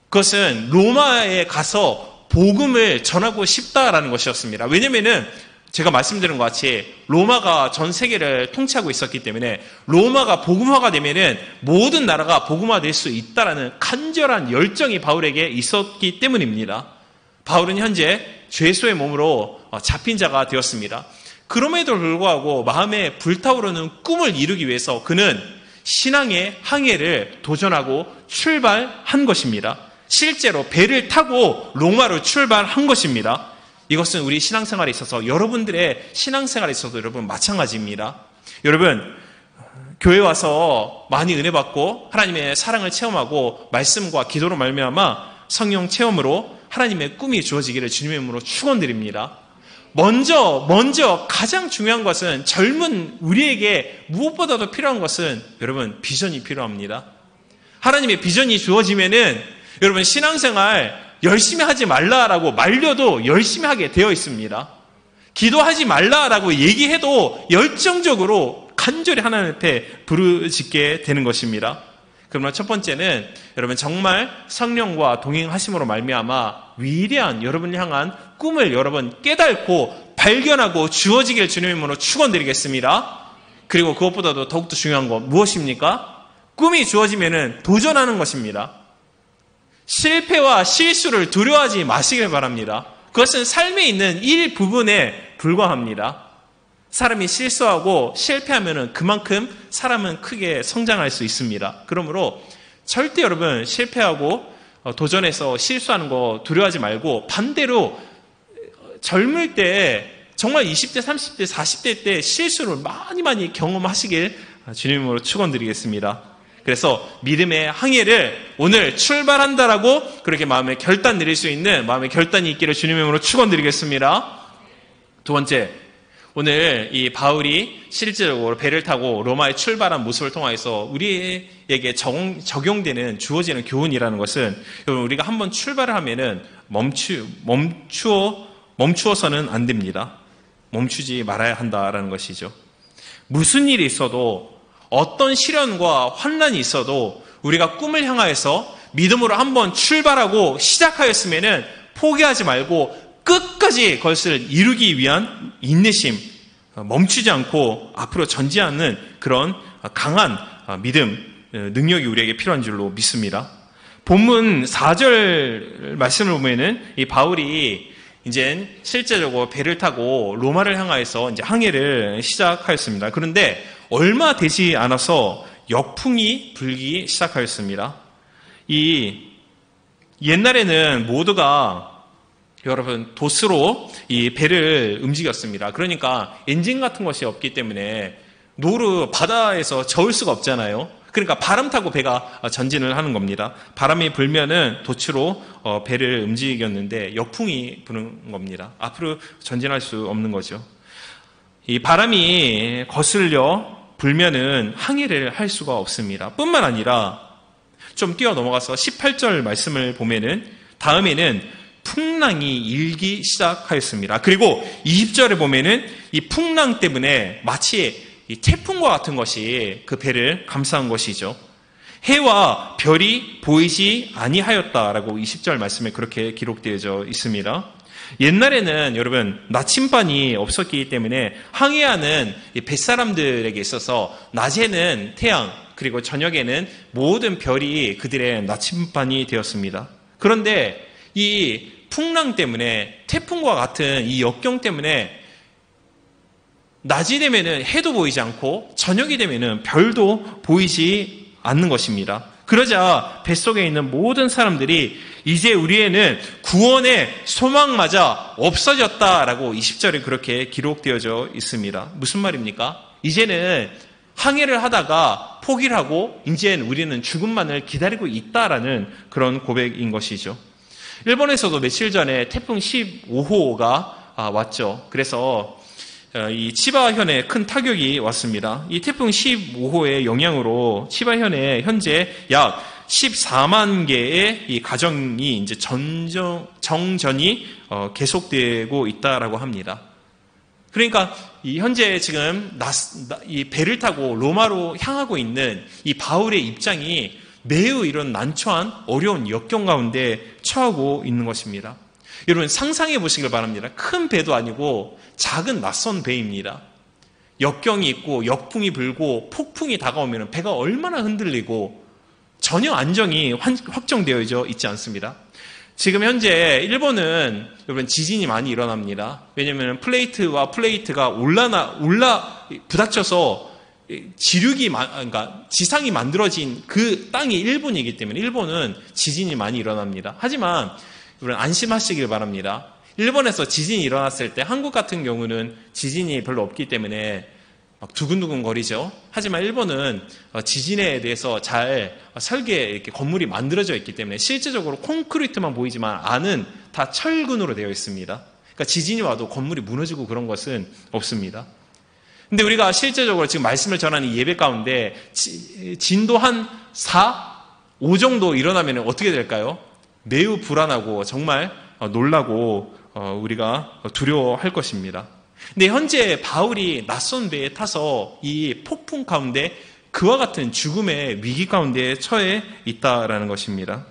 [SPEAKER 4] 그것은 로마에 가서 복음을 전하고 싶다라는 것이었습니다. 왜냐면은 제가 말씀드린 것 같이 로마가 전 세계를 통치하고 있었기 때문에 로마가 복음화가 되면은 모든 나라가 복음화될 수 있다라는 간절한 열정이 바울에게 있었기 때문입니다. 바울은 현재 죄수의 몸으로 잡힌 자가 되었습니다. 그럼에도 불구하고 마음에 불타오르는 꿈을 이루기 위해서 그는 신앙의 항해를 도전하고 출발한 것입니다. 실제로 배를 타고 로마로 출발한 것입니다. 이것은 우리 신앙생활에 있어서 여러분들의 신앙생활에 있어서 여러분 마찬가지입니다. 여러분 교회 와서 많이 은혜 받고 하나님의 사랑을 체험하고 말씀과 기도로 말미암아 성령 체험으로 하나님의 꿈이 주어지기를 주님의 이름으로 축원드립니다. 먼저 가장 중요한 것은 젊은 우리에게 무엇보다도 필요한 것은 여러분 비전이 필요합니다. 하나님의 비전이 주어지면은 여러분 신앙생활 열심히 하지 말라라고 말려도 열심히 하게 되어 있습니다. 기도하지 말라라고 얘기해도 열정적으로 간절히 하나님 앞에 부르짖게 되는 것입니다. 그러면 첫 번째는 여러분 정말 성령과 동행하심으로 말미암아 위대한 여러분을 향한 꿈을 여러분 깨닫고 발견하고 주어지길 주님의 이름으로 축원드리겠습니다. 그리고 그것보다도 더욱더 중요한 건 무엇입니까? 꿈이 주어지면은 도전하는 것입니다. 실패와 실수를 두려워하지 마시길 바랍니다. 그것은 삶에 있는 일부분에 불과합니다. 사람이 실수하고 실패하면 그만큼 사람은 크게 성장할 수 있습니다. 그러므로 절대 여러분 실패하고 도전해서 실수하는 거 두려워하지 말고 반대로 젊을 때 정말 20대, 30대, 40대 때 실수를 많이 경험하시길 주님으로 축원드리겠습니다. 그래서 믿음의 항해를 오늘 출발한다라고 그렇게 마음에 결단 내릴 수 있는 마음의 결단이 있기를 주님의 이름으로 축원드리겠습니다. 두 번째, 오늘 이 바울이 실질적으로 배를 타고 로마에 출발한 모습을 통해서 우리에게 적용되는 주어지는 교훈이라는 것은 여러분 우리가 한번 출발을 하면은 멈추어서는 안 됩니다. 멈추지 말아야 한다라는 것이죠. 무슨 일이 있어도 어떤 시련과 환난이 있어도 우리가 꿈을 향하여서 믿음으로 한번 출발하고 시작하였으면은 포기하지 말고 끝까지 그것을 이루기 위한 인내심, 멈추지 않고 앞으로 전진하는 그런 강한 믿음, 능력이 우리에게 필요한 줄로 믿습니다. 본문 4절 말씀을 보면은 이 바울이 이제 실제적으로 배를 타고 로마를 향하여서 이제 항해를 시작하였습니다. 그런데 얼마 되지 않아서 역풍이 불기 시작하였습니다. 이 옛날에는 모두가 여러분 돛으로 이 배를 움직였습니다. 그러니까 엔진 같은 것이 없기 때문에 노루 바다에서 저을 수가 없잖아요. 그러니까 바람 타고 배가 전진을 하는 겁니다. 바람이 불면은 돛으로 배를 움직였는데 역풍이 부는 겁니다. 앞으로 전진할 수 없는 거죠. 이 바람이 거슬려 불면은 항해를 할 수가 없습니다. 뿐만 아니라 좀 뛰어 넘어가서 18절 말씀을 보면은 다음에는 풍랑이 일기 시작하였습니다. 그리고 20절에 보면은 이 풍랑 때문에 마치 이 태풍과 같은 것이 그 배를 감싸는 것이죠. 해와 별이 보이지 아니하였다라고 20절 말씀에 그렇게 기록되어져 있습니다. 옛날에는 여러분 나침반이 없었기 때문에 항해하는 뱃사람들에게 있어서 낮에는 태양 그리고 저녁에는 모든 별이 그들의 나침반이 되었습니다. 그런데 이 풍랑 때문에 태풍과 같은 이 역경 때문에 낮이 되면은 해도 보이지 않고 저녁이 되면은 별도 보이지 않는 것입니다. 그러자 뱃속에 있는 모든 사람들이 이제 우리에는 구원의 소망마저 없어졌다라고 20절에 그렇게 기록되어져 있습니다. 무슨 말입니까? 이제는 항해를 하다가 포기를 하고 이제는 우리는 죽음만을 기다리고 있다라는 그런 고백인 것이죠. 일본에서도 며칠 전에 태풍 15호가 왔죠. 그래서 이 치바현에 큰 타격이 왔습니다. 이 태풍 15호의 영향으로 치바현에 현재 약 14만 개의 이 가정이 이제 정전이 계속되고 있다라고 합니다. 그러니까 이 현재 지금 이 배를 타고 로마로 향하고 있는 이 바울의 입장이 매우 이런 난처한 어려운 역경 가운데 처하고 있는 것입니다. 여러분 상상해 보시길 바랍니다. 큰 배도 아니고 작은 낯선 배입니다. 역경이 있고 역풍이 불고 폭풍이 다가오면 배가 얼마나 흔들리고 전혀 안정이 확정되어져 있지 않습니다. 지금 현재 일본은 여러분 지진이 많이 일어납니다. 왜냐하면 플레이트와 플레이트가 부닥쳐서 그러니까 지상이 만들어진 그 땅이 일본이기 때문에 일본은 지진이 많이 일어납니다. 하지만 여러분 안심하시길 바랍니다. 일본에서 지진이 일어났을 때 한국 같은 경우는 지진이 별로 없기 때문에 막 두근두근 거리죠. 하지만 일본은 지진에 대해서 잘 이렇게 건물이 만들어져 있기 때문에 실제적으로 콘크리트만 보이지만 안은 다 철근으로 되어 있습니다. 그러니까 지진이 와도 건물이 무너지고 그런 것은 없습니다. 근데 우리가 실제적으로 지금 말씀을 전하는 예배 가운데 진도 한 4, 5 정도 일어나면 어떻게 될까요? 매우 불안하고 정말 놀라고 우리가 두려워할 것입니다. 근데 현재 바울이 낯선 배에 타서 이 폭풍 가운데 그와 같은 죽음의 위기 가운데 처해 있다라는 것입니다.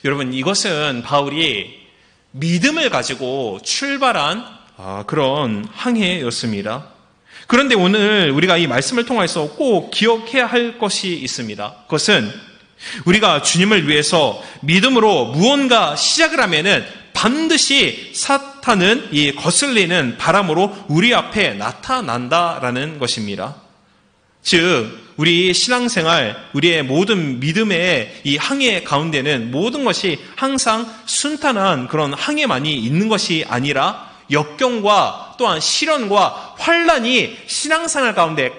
[SPEAKER 4] 여러분 이것은 바울이 믿음을 가지고 출발한 그런 항해였습니다. 그런데 오늘 우리가 이 말씀을 통해서 꼭 기억해야 할 것이 있습니다. 그것은 우리가 주님을 위해서 믿음으로 무언가 시작을 하면은 반드시 사탄은 이 거슬리는 바람으로 우리 앞에 나타난다라는 것입니다. 즉 우리 신앙생활, 우리의 모든 믿음의 이 항해 가운데는 모든 것이 항상 순탄한 그런 항해만이 있는 것이 아니라 역경과 또한 시련과 환난이 신앙생활 가운데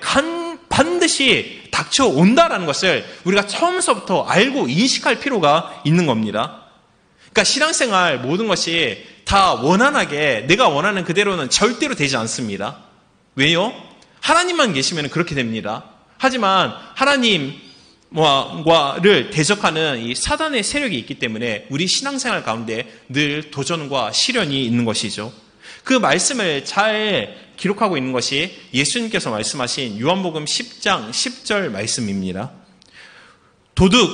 [SPEAKER 4] 반드시 닥쳐온다라는 것을 우리가 처음서부터 알고 인식할 필요가 있는 겁니다. 그러니까 신앙생활 모든 것이 다 원활하게 내가 원하는 그대로는 절대로 되지 않습니다. 왜요? 하나님만 계시면 그렇게 됩니다. 하지만 하나님과를 대적하는 이 사단의 세력이 있기 때문에 우리 신앙생활 가운데 늘 도전과 시련이 있는 것이죠. 그 말씀을 잘 기록하고 있는 것이 예수님께서 말씀하신 요한복음 10장 10절 말씀입니다.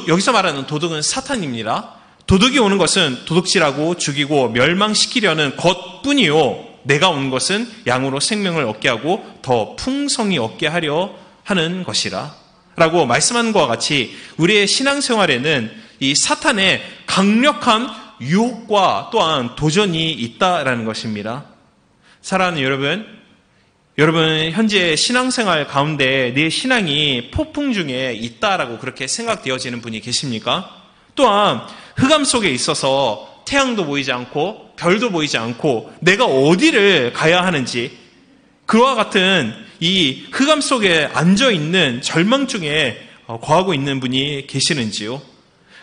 [SPEAKER 4] 여기서 말하는 도둑은 사탄입니다. 도둑이 오는 것은 도둑질하고 죽이고 멸망시키려는 것뿐이요. 내가 온 것은 양으로 생명을 얻게 하고 더 풍성히 얻게 하려 하는 것이라. 라고 말씀하는 것과 같이 우리의 신앙생활에는 이 사탄의 강력한 유혹과 또한 도전이 있다라는 것입니다. 사랑하는 여러분 현재 신앙생활 가운데 내 신앙이 폭풍 중에 있다라고 그렇게 생각되어지는 분이 계십니까? 또한 흑암 속에 있어서 태양도 보이지 않고 별도 보이지 않고 내가 어디를 가야 하는지 그와 같은 이 흑암 속에 앉아있는 절망 중에 거하고 있는 분이 계시는지요?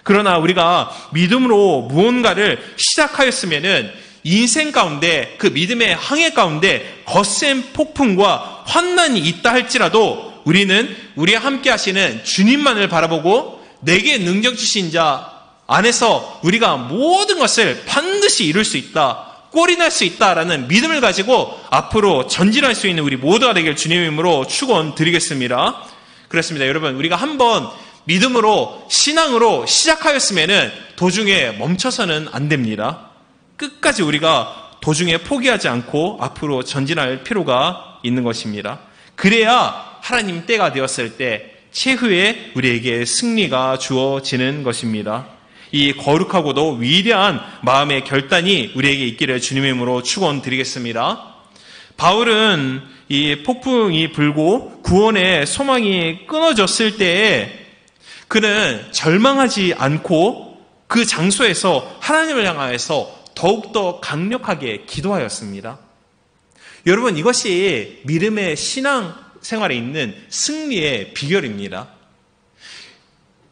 [SPEAKER 4] 그러나 우리가 믿음으로 무언가를 시작하였으면은 인생 가운데 그 믿음의 항해 가운데 거센 폭풍과 환난이 있다 할지라도 우리는 우리와 함께 하시는 주님만을 바라보고 내게 능력 주신 자 안에서 우리가 모든 것을 반드시 이룰 수 있다, 꼴이 날 수 있다라는 믿음을 가지고 앞으로 전진할 수 있는 우리 모두가 되길 주님의 이름으로 축원드리겠습니다. 그렇습니다. 여러분, 우리가 한번 믿음으로 신앙으로 시작하였으면은 도중에 멈춰서는 안 됩니다. 끝까지 우리가 도중에 포기하지 않고 앞으로 전진할 필요가 있는 것입니다. 그래야 하나님 때가 되었을 때 최후에 우리에게 승리가 주어지는 것입니다. 이 거룩하고도 위대한 마음의 결단이 우리에게 있기를 주님의 이름으로 축원드리겠습니다. 바울은 이 폭풍이 불고 구원의 소망이 끊어졌을 때에 그는 절망하지 않고 그 장소에서 하나님을 향하여서 더욱더 강력하게 기도하였습니다. 여러분, 이것이 믿음의 신앙 생활에 있는 승리의 비결입니다.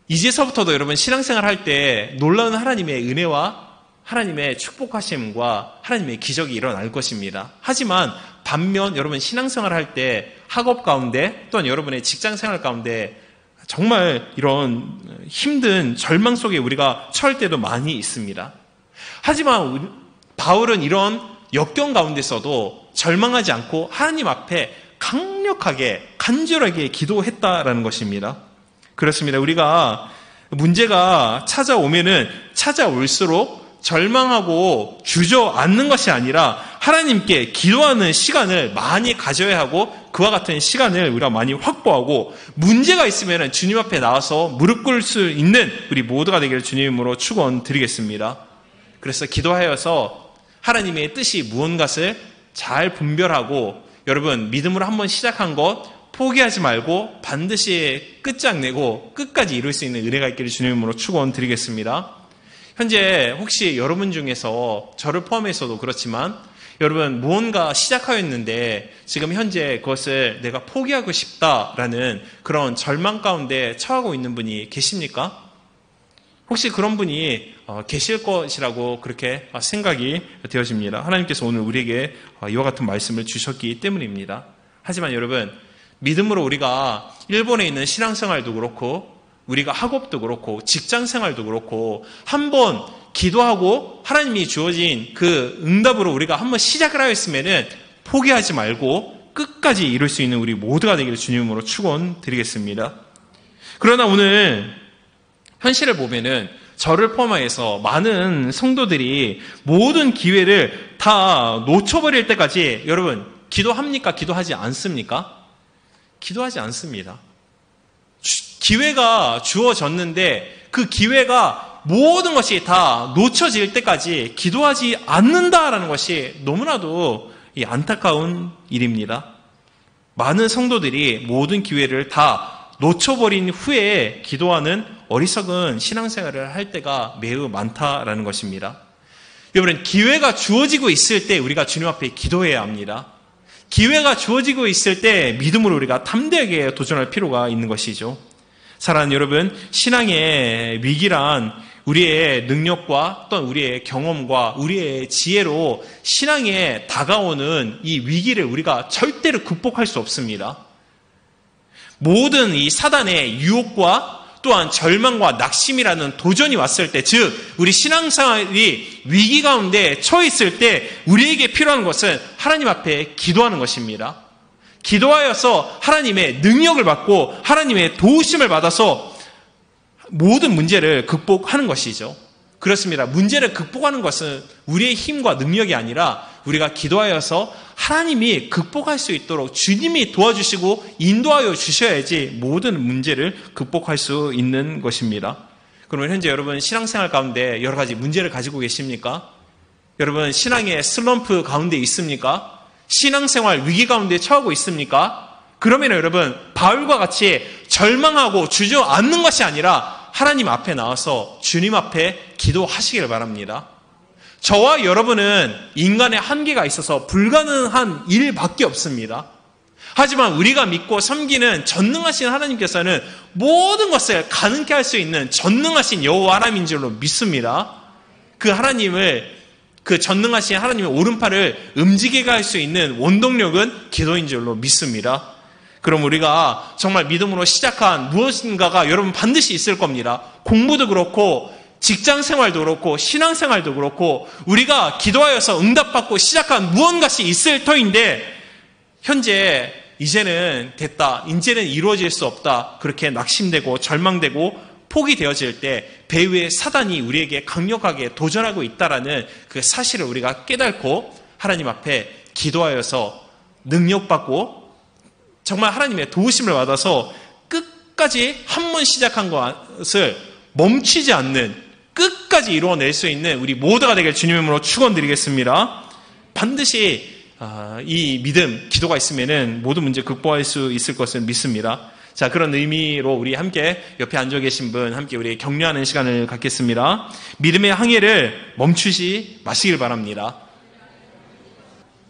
[SPEAKER 4] 이제서부터도 여러분 신앙생활 할 때 놀라운 하나님의 은혜와 하나님의 축복하심과 하나님의 기적이 일어날 것입니다. 하지만 반면 여러분 신앙생활 할 때 학업 가운데 또한 여러분의 직장생활 가운데 정말 이런 힘든 절망 속에 우리가 처할 때도 많이 있습니다. 하지만 바울은 이런 역경 가운데서도 절망하지 않고 하나님 앞에 강력하게 간절하게 기도했다라는 것입니다. 그렇습니다. 우리가 문제가 찾아오면은 찾아올수록 절망하고 주저앉는 것이 아니라 하나님께 기도하는 시간을 많이 가져야 하고 그와 같은 시간을 우리가 많이 확보하고 문제가 있으면은 주님 앞에 나와서 무릎 꿇을 수 있는 우리 모두가 되기를 주님으로 축원드리겠습니다. 그래서 기도하여서 하나님의 뜻이 무언가를 잘 분별하고 여러분 믿음으로 한번 시작한 것 포기하지 말고 반드시 끝장내고 끝까지 이룰 수 있는 은혜가 있기를 주님으로 축원드리겠습니다. 현재 혹시 여러분 중에서 저를 포함해서도 그렇지만 여러분 무언가 시작하였는데 지금 현재 그것을 내가 포기하고 싶다라는 그런 절망 가운데 처하고 있는 분이 계십니까? 혹시 그런 분이 계실 것이라고 그렇게 생각이 되어집니다. 하나님께서 오늘 우리에게 이와 같은 말씀을 주셨기 때문입니다. 하지만 여러분 믿음으로 우리가 일본에 있는 신앙생활도 그렇고 우리가 학업도 그렇고 직장생활도 그렇고 한번 기도하고 하나님이 주어진 그 응답으로 우리가 한번 시작을 하였으면은 포기하지 말고 끝까지 이룰 수 있는 우리 모두가 되기를 주님으로 축원드리겠습니다. 그러나 오늘 현실을 보면은 저를 포함해서 많은 성도들이 모든 기회를 다 놓쳐버릴 때까지 여러분 기도합니까? 기도하지 않습니까? 기도하지 않습니다. 기회가 주어졌는데 그 기회가 모든 것이 다 놓쳐질 때까지 기도하지 않는다라는 것이 너무나도 안타까운 일입니다. 많은 성도들이 모든 기회를 다 놓쳐버린 후에 기도하는 어리석은 신앙생활을 할 때가 매우 많다라는 것입니다. 여러분 기회가 주어지고 있을 때 우리가 주님 앞에 기도해야 합니다. 기회가 주어지고 있을 때 믿음으로 우리가 담대하게 도전할 필요가 있는 것이죠. 사랑하는 여러분, 신앙의 위기란 우리의 능력과 또한 우리의 경험과 우리의 지혜로 신앙에 다가오는 이 위기를 우리가 절대로 극복할 수 없습니다. 모든 이 사단의 유혹과 또한 절망과 낙심이라는 도전이 왔을 때, 즉 우리 신앙생활이 위기 가운데 처해 있을 때 우리에게 필요한 것은 하나님 앞에 기도하는 것입니다. 기도하여서 하나님의 능력을 받고 하나님의 도우심을 받아서 모든 문제를 극복하는 것이죠. 그렇습니다. 문제를 극복하는 것은 우리의 힘과 능력이 아니라 우리가 기도하여서 하나님이 극복할 수 있도록 주님이 도와주시고 인도하여 주셔야지 모든 문제를 극복할 수 있는 것입니다. 그러면 현재 여러분 신앙생활 가운데 여러 가지 문제를 가지고 계십니까? 여러분 신앙의 슬럼프 가운데 있습니까? 신앙생활 위기 가운데 처하고 있습니까? 그러면 여러분 바울과 같이 절망하고 주저앉는 것이 아니라 하나님 앞에 나와서 주님 앞에 기도하시기를 바랍니다. 저와 여러분은 인간의 한계가 있어서 불가능한 일밖에 없습니다. 하지만 우리가 믿고 섬기는 전능하신 하나님께서는 모든 것을 가능케 할 수 있는 전능하신 여호와 하나님인 줄로 믿습니다. 그 하나님을 그 전능하신 하나님의 오른팔을 움직이게 할 수 있는 원동력은 기도인 줄로 믿습니다. 그럼 우리가 정말 믿음으로 시작한 무엇인가가 여러분 반드시 있을 겁니다. 공부도 그렇고 직장 생활도 그렇고 신앙 생활도 그렇고 우리가 기도하여서 응답받고 시작한 무언가씩 있을 터인데 현재 이제는 됐다, 이제는 이루어질 수 없다, 그렇게 낙심되고 절망되고 포기되어질 때 배후의 사단이 우리에게 강력하게 도전하고 있다라는 그 사실을 우리가 깨닫고 하나님 앞에 기도하여서 능력받고 정말 하나님의 도우심을 받아서 끝까지 한 번 시작한 것을 멈추지 않는, 끝까지 이루어낼 수 있는 우리 모두가 되길 주님의 이름으로 축원드리겠습니다. 반드시 이 믿음, 기도가 있으면은 모든 문제 극복할 수 있을 것을 믿습니다. 자, 그런 의미로 우리 함께 옆에 앉아 계신 분 함께 우리 격려하는 시간을 갖겠습니다. 믿음의 항해를 멈추지 마시길 바랍니다.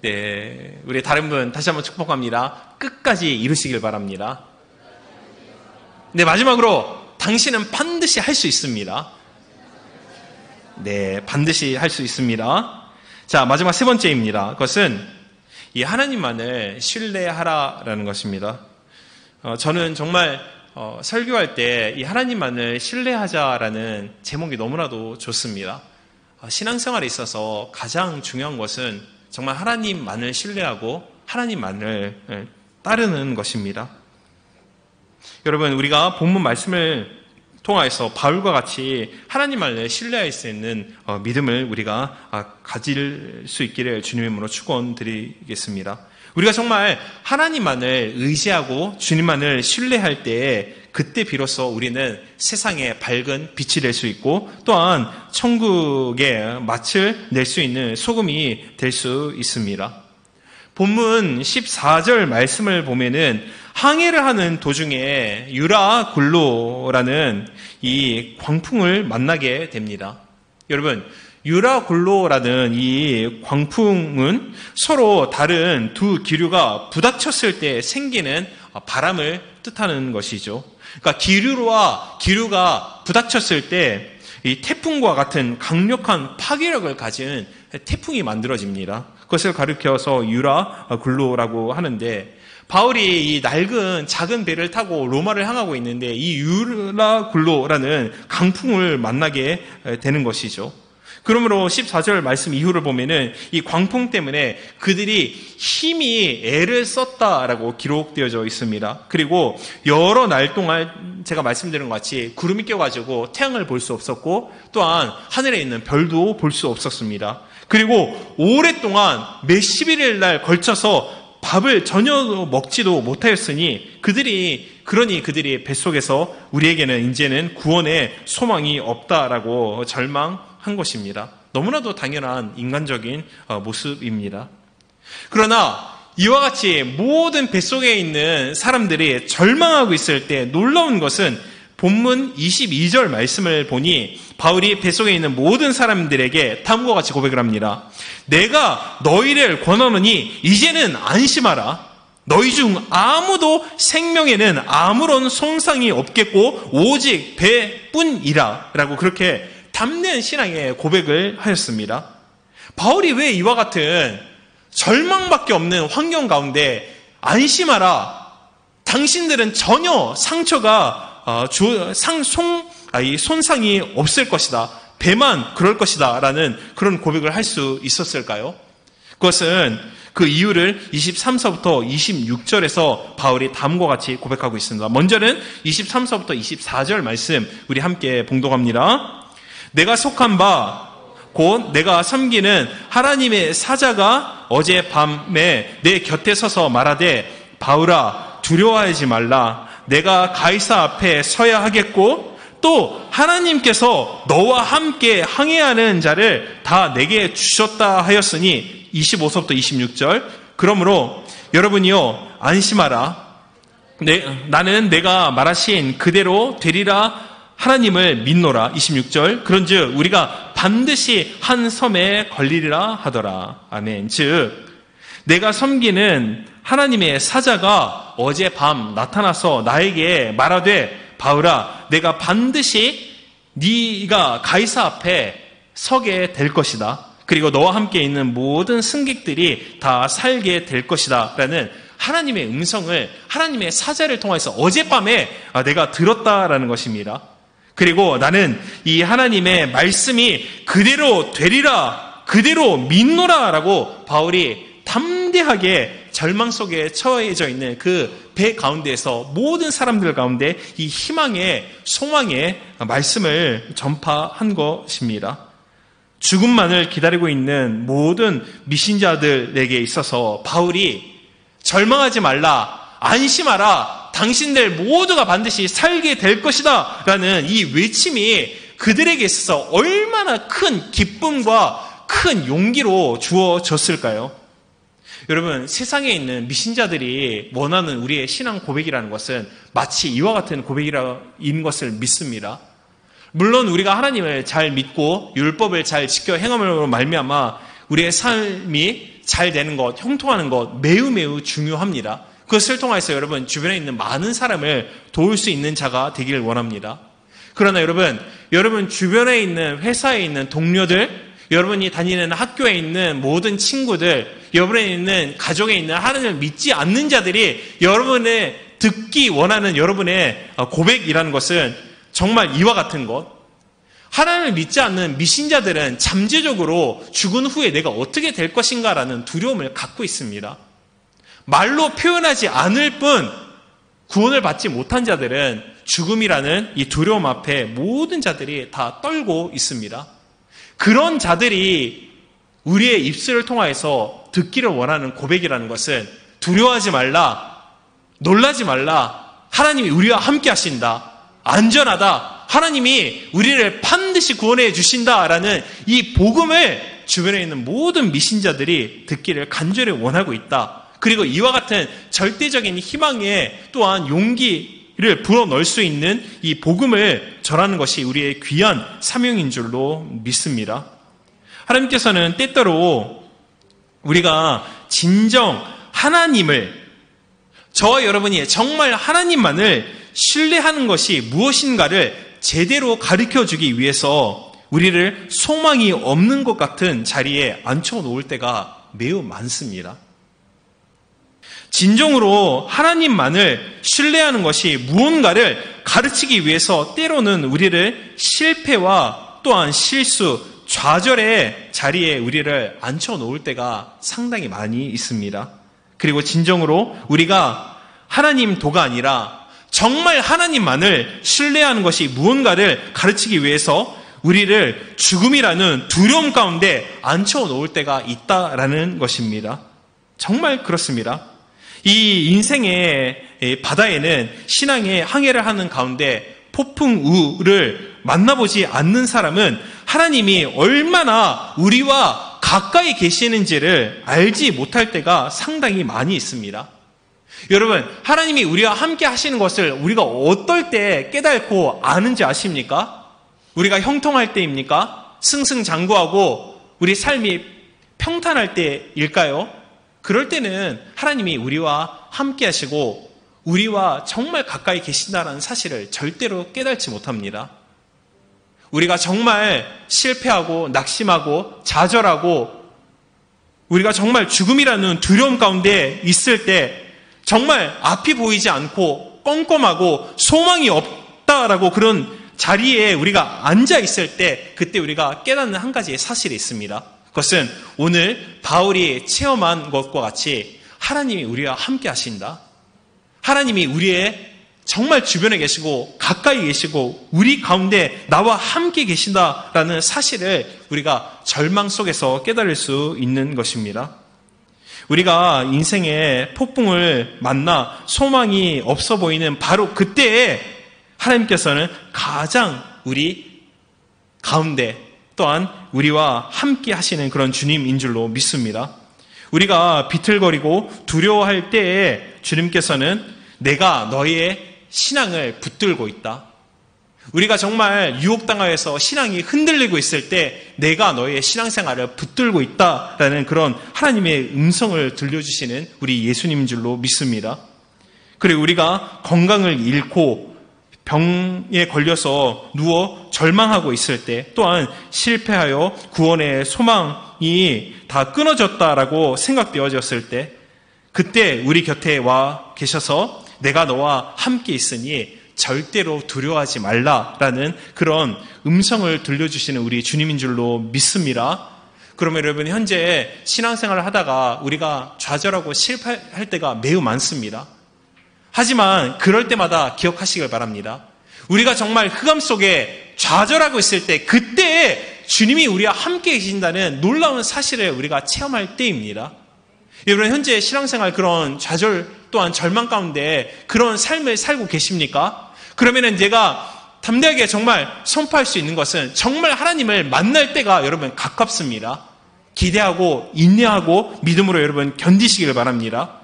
[SPEAKER 4] 네, 우리 다른 분 다시 한번 축복합니다. 끝까지 이루시길 바랍니다. 네, 마지막으로 당신은 반드시 할 수 있습니다. 네, 반드시 할 수 있습니다. 자, 마지막 세 번째입니다. 그것은 이 하나님만을 신뢰하라라는 것입니다. 저는 정말 설교할 때 이 하나님만을 신뢰하자라는 제목이 너무나도 좋습니다. 신앙생활에 있어서 가장 중요한 것은 정말 하나님만을 신뢰하고 하나님만을 따르는 것입니다. 여러분, 우리가 본문 말씀을 통하여서 바울과 같이 하나님만을 신뢰할 수 있는 믿음을 우리가 가질 수 있기를 주님의 이름으로 축원드리겠습니다. 우리가 정말 하나님만을 의지하고 주님만을 신뢰할 때 그때 비로소 우리는 세상에 밝은 빛이 될 수 있고 또한 천국의 맛을 낼 수 있는 소금이 될 수 있습니다. 본문 14절 말씀을 보면은 항해를 하는 도중에 유라굴로라는 이 광풍을 만나게 됩니다. 여러분, 유라굴로라는 이 광풍은 서로 다른 두 기류가 부닥쳤을 때 생기는 바람을 뜻하는 것이죠. 그러니까 기류와 기류가 부닥쳤을 때 이 태풍과 같은 강력한 파괴력을 가진 태풍이 만들어집니다. 그것을 가리켜서 유라굴로라고 하는데 바울이 이 낡은 작은 배를 타고 로마를 향하고 있는데 이 유라굴로라는 강풍을 만나게 되는 것이죠. 그러므로 14절 말씀 이후를 보면은 이 광풍 때문에 그들이 힘이 애를 썼다라고 기록되어져 있습니다. 그리고 여러 날 동안 제가 말씀드린 것 같이 구름이 껴가지고 태양을 볼 수 없었고 또한 하늘에 있는 별도 볼 수 없었습니다. 그리고 오랫동안 몇십일일 날 걸쳐서 밥을 전혀 먹지도 못하였으니 그들이 뱃속에서 우리에게는 이제는 구원의 소망이 없다라고 절망한 것입니다. 너무나도 당연한 인간적인 모습입니다. 그러나 이와 같이 모든 뱃속에 있는 사람들이 절망하고 있을 때 놀라운 것은 본문 22절 말씀을 보니 바울이 뱃속에 있는 모든 사람들에게 다음과 같이 고백을 합니다. 내가 너희를 권하노니 이제는 안심하라. 너희 중 아무도 생명에는 아무런 손상이 없겠고 오직 배뿐이라 라고 그렇게 담대한 신앙의 고백을 하였습니다. 바울이 왜 이와 같은 절망밖에 없는 환경 가운데 안심하라. 당신들은 전혀 상처가 손상이 없을 것이다. 배만 그럴 것이다. 라는 그런 고백을 할 수 있었을까요? 그것은 그 이유를 23서부터 26절에서 바울이 다음과 같이 고백하고 있습니다. 먼저는 23서부터 24절 말씀 우리 함께 봉독합니다. 내가 속한 바 곧 내가 섬기는 하나님의 사자가 어젯밤에 내 곁에 서서 말하되 바울아 두려워하지 말라. 내가 가이사 앞에 서야 하겠고 또 하나님께서 너와 함께 항해하는 자를 다 내게 주셨다 하였으니 25서부터 26절 그러므로 여러분이요 안심하라. 나는 내가 말하신 그대로 되리라 하나님을 믿노라. 26절 그런즉 우리가 반드시 한 섬에 걸리리라 하더라. 아멘. 즉 내가 섬기는 하나님의 사자가 어젯밤 나타나서 나에게 말하되 바울아 내가 반드시 네가 가이사 앞에 서게 될 것이다. 그리고 너와 함께 있는 모든 승객들이 다 살게 될 것이다 라는 하나님의 음성을, 하나님의 사자를 통해서 어젯밤에 내가 들었다라는 것입니다. 그리고 나는 이 하나님의 말씀이 그대로 되리라, 그대로 믿노라 라고 바울이 담대하게 절망 속에 처해져 있는 그 배 가운데에서 모든 사람들 가운데 이 희망의, 소망의 말씀을 전파한 것입니다. 죽음만을 기다리고 있는 모든 미신자들에게 있어서 바울이 절망하지 말라, 안심하라, 당신들 모두가 반드시 살게 될 것이다 라는 이 외침이 그들에게 있어서 얼마나 큰 기쁨과 큰 용기로 주어졌을까요? 여러분, 세상에 있는 미신자들이 원하는 우리의 신앙 고백이라는 것은 마치 이와 같은 고백인 것을 믿습니다. 물론 우리가 하나님을 잘 믿고 율법을 잘 지켜 행함으로 말미암아 우리의 삶이 잘 되는 것, 형통하는 것 매우 중요합니다. 그것을 통해서 여러분 주변에 있는 많은 사람을 도울 수 있는 자가 되기를 원합니다. 그러나 여러분 주변에 있는 회사에 있는 동료들, 여러분이 다니는 학교에 있는 모든 친구들, 여러분에 있는 가족에 있는 하나님을 믿지 않는 자들이 여러분의 듣기 원하는 여러분의 고백이라는 것은 정말 이와 같은 것. 하나님을 믿지 않는 미신자들은 잠재적으로 죽은 후에 내가 어떻게 될 것인가라는 두려움을 갖고 있습니다. 말로 표현하지 않을 뿐 구원을 받지 못한 자들은 죽음이라는 이 두려움 앞에 모든 자들이 다 떨고 있습니다. 그런 자들이 우리의 입술을 통하여서 듣기를 원하는 고백이라는 것은 두려워하지 말라, 놀라지 말라, 하나님이 우리와 함께 하신다, 안전하다, 하나님이 우리를 반드시 구원해 주신다라는 이 복음을 주변에 있는 모든 미신자들이 듣기를 간절히 원하고 있다. 그리고 이와 같은 절대적인 희망에 또한 용기를 불어넣을 수 있는 이 복음을 전하는 것이 우리의 귀한 사명인 줄로 믿습니다. 하나님께서는 때때로 우리가 진정 하나님을, 저와 여러분이 정말 하나님만을 신뢰하는 것이 무엇인가를 제대로 가르쳐주기 위해서 우리를 소망이 없는 것 같은 자리에 앉혀놓을 때가 매우 많습니다. 진정으로 하나님만을 신뢰하는 것이 무언가를 가르치기 위해서 때로는 우리를 실패와 또한 실수, 좌절의 자리에 우리를 앉혀놓을 때가 상당히 많이 있습니다. 그리고 진정으로 우리가 하나님 도가 아니라 정말 하나님만을 신뢰하는 것이 무언가를 가르치기 위해서 우리를 죽음이라는 두려움 가운데 앉혀놓을 때가 있다라는 것입니다. 정말 그렇습니다. 이 인생의 바다에는 신앙의 항해를 하는 가운데 폭풍우를 만나보지 않는 사람은 하나님이 얼마나 우리와 가까이 계시는지를 알지 못할 때가 상당히 많이 있습니다. 여러분, 하나님이 우리와 함께 하시는 것을 우리가 어떨 때 깨닫고 아는지 아십니까? 우리가 형통할 때입니까? 승승장구하고 우리 삶이 평탄할 때일까요? 그럴 때는 하나님이 우리와 함께 하시고 우리와 정말 가까이 계신다는 사실을 절대로 깨닫지 못합니다. 우리가 정말 실패하고 낙심하고 좌절하고 우리가 정말 죽음이라는 두려움 가운데 있을 때 정말 앞이 보이지 않고 껌껌하고 소망이 없다라고 그런 자리에 우리가 앉아 있을 때 그때 우리가 깨닫는 한 가지의 사실이 있습니다. 그것은 오늘 바울이 체험한 것과 같이 하나님이 우리와 함께 하신다. 하나님이 우리의 정말 주변에 계시고 가까이 계시고 우리 가운데 나와 함께 계신다라는 사실을 우리가 절망 속에서 깨달을 수 있는 것입니다. 우리가 인생의 폭풍을 만나 소망이 없어 보이는 바로 그때에 하나님께서는 가장 우리 가운데 또한 우리와 함께 하시는 그런 주님인 줄로 믿습니다. 우리가 비틀거리고 두려워할 때에 주님께서는 내가 너의 신앙을 붙들고 있다. 우리가 정말 유혹당하여서 신앙이 흔들리고 있을 때 내가 너의 신앙생활을 붙들고 있다라는 그런 하나님의 음성을 들려주시는 우리 예수님인 줄로 믿습니다. 그리고 우리가 건강을 잃고
[SPEAKER 2] 병에 걸려서 누워 절망하고 있을 때, 또한 실패하여 구원의 소망이 다 끊어졌다라고 생각되어졌을 때, 그때 우리 곁에 와 계셔서 내가 너와 함께 있으니 절대로 두려워하지 말라라는 그런 음성을 들려주시는 우리 주님인 줄로 믿습니다. 그러면 여러분, 현재 신앙생활을 하다가 우리가 좌절하고 실패할 때가 매우 많습니다. 하지만 그럴 때마다 기억하시길 바랍니다. 우리가 정말 흑암 속에 좌절하고 있을 때, 그때 주님이 우리와 함께 계신다는 놀라운 사실을 우리가 체험할 때입니다. 여러분, 현재 신앙생활 그런 좌절 또한 절망 가운데 그런 삶을 살고 계십니까? 그러면은 제가 담대하게 정말 선포할 수 있는 것은, 정말 하나님을 만날 때가 여러분 가깝습니다. 기대하고 인내하고 믿음으로 여러분 견디시길 바랍니다.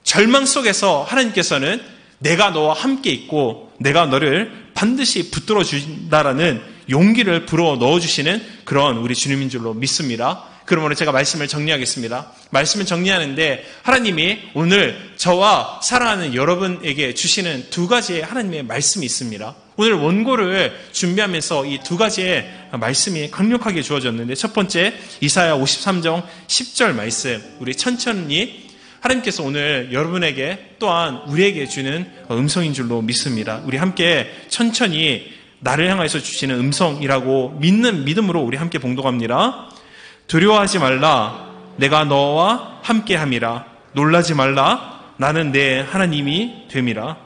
[SPEAKER 2] 절망 속에서 하나님께서는 내가 너와 함께 있고 내가 너를 반드시 붙들어 준다라는 용기를 불어 넣어주시는 그런 우리 주님인 줄로 믿습니다. 그러므로 제가 말씀을 정리하겠습니다. 말씀을 정리하는데, 하나님이 오늘 저와 사랑하는 여러분에게 주시는 두 가지의 하나님의 말씀이 있습니다. 오늘 원고를 준비하면서 이 두 가지의 말씀이 강력하게 주어졌는데, 첫 번째 이사야 53장 10절 말씀, 우리 천천히 하나님께서 오늘 여러분에게 또한 우리에게 주는 음성인 줄로 믿습니다. 우리 함께 천천히 나를 향해서 주시는 음성이라고 믿는 믿음으로 우리 함께 봉독합니다. 두려워하지 말라, 내가 너와 함께함이라. 놀라지 말라, 나는 내 하나님이 됨이라.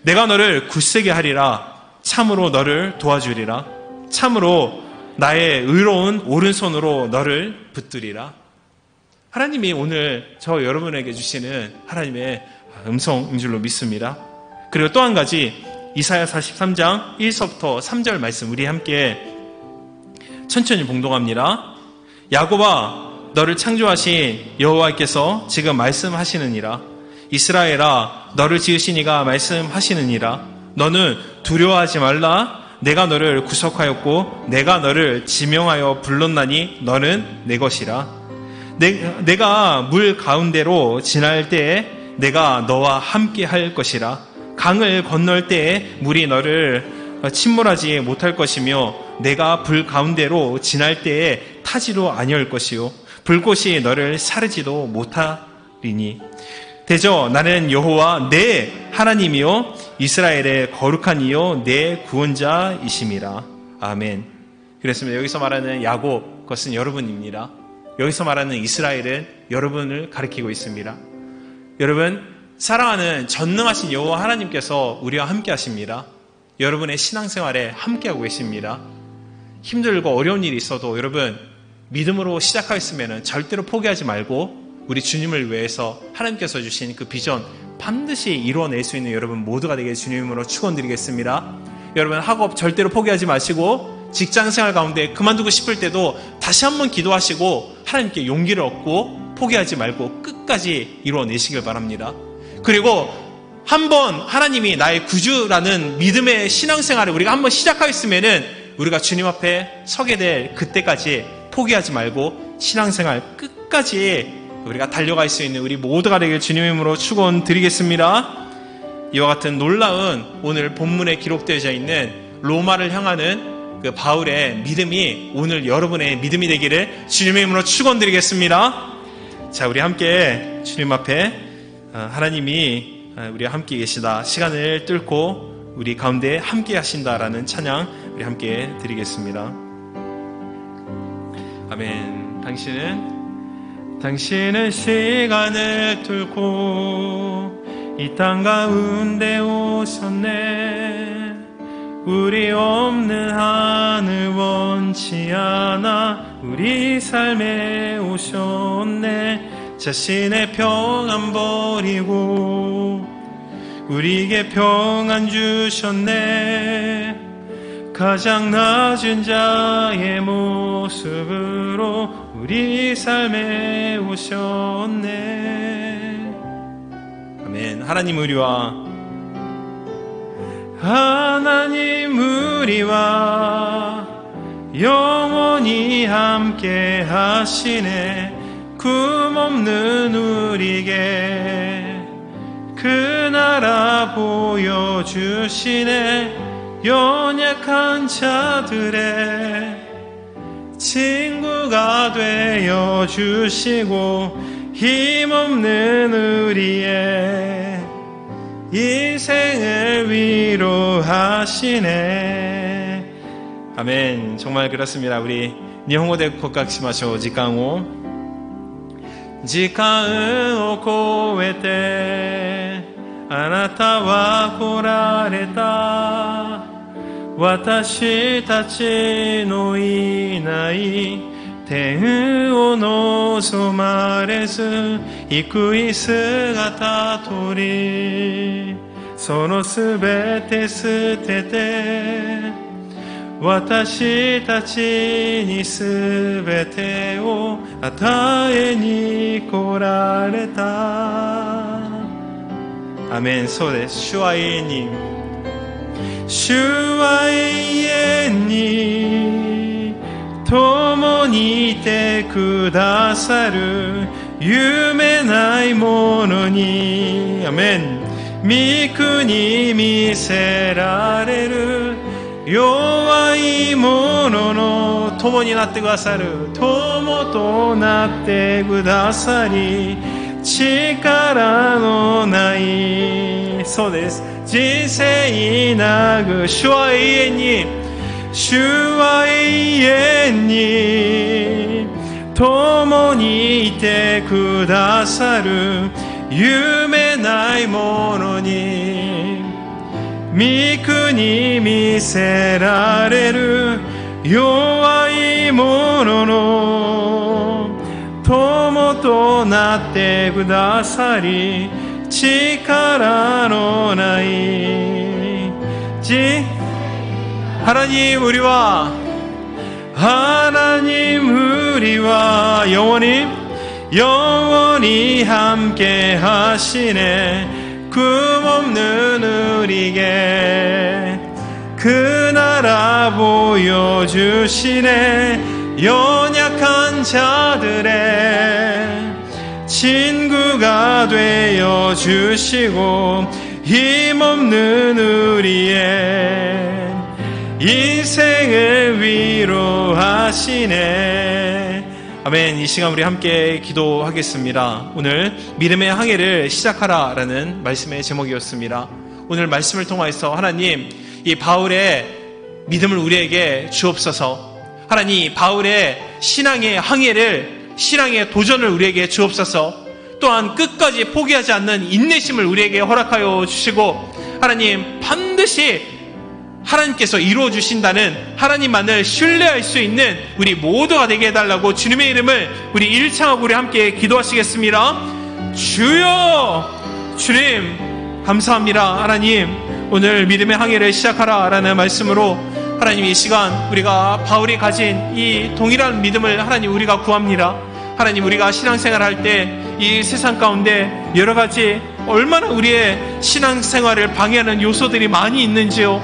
[SPEAKER 2] 내가 너를 굳세게 하리라. 참으로 너를 도와주리라. 참으로 나의 의로운 오른손으로 너를 붙들이라. 하나님이 오늘 저 여러분에게 주시는 하나님의 음성인 줄로 믿습니다. 그리고 또 한 가지, 이사야 43장 1서부터 3절 말씀 우리 함께 천천히 봉독합니다. 야곱아, 너를 창조하신 여호와께서 지금 말씀하시느니라. 이스라엘아, 너를 지으신 이가 말씀하시느니라. 너는 두려워하지 말라. 내가 너를 구속하였고 내가 너를 지명하여 불렀나니 너는 내 것이라. 내가 물 가운데로 지날 때에 내가 너와 함께 할 것이라. 강을 건널 때에 물이 너를 침몰하지 못할 것이며 내가 불 가운데로 지날 때에 타지도 아니할 것이요 불꽃이 너를 사르지도 못하리니. 대저 나는 여호와 내 하나님이요 이스라엘의 거룩한 이요 내 구원자이심이라. 아멘. 그렇습니다. 여기서 말하는 야곱, 그것은 여러분입니다. 여기서 말하는 이스라엘은 여러분을 가리키고 있습니다. 여러분, 사랑하는 전능하신 여호와 하나님께서 우리와 함께 하십니다. 여러분의 신앙생활에 함께하고 계십니다. 힘들고 어려운 일이 있어도 여러분 믿음으로 시작하였으면 절대로 포기하지 말고 우리 주님을 위해서 하나님께서 주신 그 비전 반드시 이루어낼 수 있는 여러분 모두가 되게 주님으로 축원드리겠습니다. 여러분, 학업 절대로 포기하지 마시고 직장생활 가운데 그만두고 싶을 때도 다시 한번 기도하시고 하나님께 용기를 얻고 포기하지 말고 끝까지 이루어내시길 바랍니다. 그리고 한번 하나님이 나의 구주라는 믿음의 신앙생활을 우리가 한번 시작하였으면은 우리가 주님 앞에 서게 될 그때까지 포기하지 말고 신앙생활 끝까지 우리가 달려갈 수 있는 우리 모두가 되길 주님의 이름으로 축원드리겠습니다. 이와 같은 놀라운 오늘 본문에 기록되어져 있는 로마를 향하는 그 바울의 믿음이 오늘 여러분의 믿음이 되기를 주님의 이름으로 축원드리겠습니다. 자, 우리 함께 주님 앞에 하나님이 우리와 함께 계시다, 시간을 뚫고 우리 가운데 함께 하신다라는 찬양 우리 함께 드리겠습니다. 아멘. 당신은 시간을 뚫고 이 땅 가운데 오셨네. 우리 없는 하늘 원치 않아 우리 삶에 오셨네. 자신의 평안 버리고 우리에게 평안 주셨네. 가장 낮은 자의 모습으로 우리 삶에 오셨네. 아멘. 하나님 우리와 영원히 함께 하시네. 꿈없는 우리에게 그 나라 보여주시네. 연약한 자들의 친구가 되어 주시고 힘없는 우리의 인생을 위로하시네. 아멘. 정말 그렇습니다. 우리 일본어で告白しましょう。時間を超えてあなたは来られた。私たちのいない天を望まれず低い姿とり、そのすべて捨てて私たちにすべてを与えに来られた。アメン。そうです。主は永遠に、主は永遠に共にいてくださる。夢ないものに、アメン、御国見せられる。弱いものの友になってくださる。友となってくださり、力のない、そうです、人生なぐ。主は永遠に、主は永遠に共にいてくださる。夢ないものに御国見せられる。弱いものの友となってくださり、力のない하나님 우리와 영원히 함께 하시네. 금없는 우리에게 그 나라 보여주시네. 연약한 자들의 친구가 되어 주시고 힘없는 우리의 인생을 위로하시네. 아멘. 이 시간 우리 함께 기도하겠습니다. 오늘 믿음의 항해를 시작하라라는 말씀의 제목이었습니다. 오늘 말씀을 통해서 하나님, 이 바울의 믿음을 우리에게 주옵소서. 하나님, 바울의 신앙의 항해를, 신앙의 도전을 우리에게 주옵소서. 또한 끝까지 포기하지 않는 인내심을 우리에게 허락하여 주시고, 하나님, 반드시 하나님께서 이루어 주신다는 하나님만을 신뢰할 수 있는 우리 모두가 되게 해달라고 주님의 이름을 우리 일창하고 우리 함께 기도하시겠습니다. 주여, 주님 감사합니다. 하나님, 오늘 믿음의 항해를 시작하라 라는 말씀으로 하나님, 이 시간 우리가 바울이 가진 이 동일한 믿음을 하나님 우리가 구합니다. 하나님, 우리가 신앙생활 할 때 이 세상 가운데 여러 가지 얼마나 우리의 신앙생활을 방해하는 요소들이 많이 있는지요.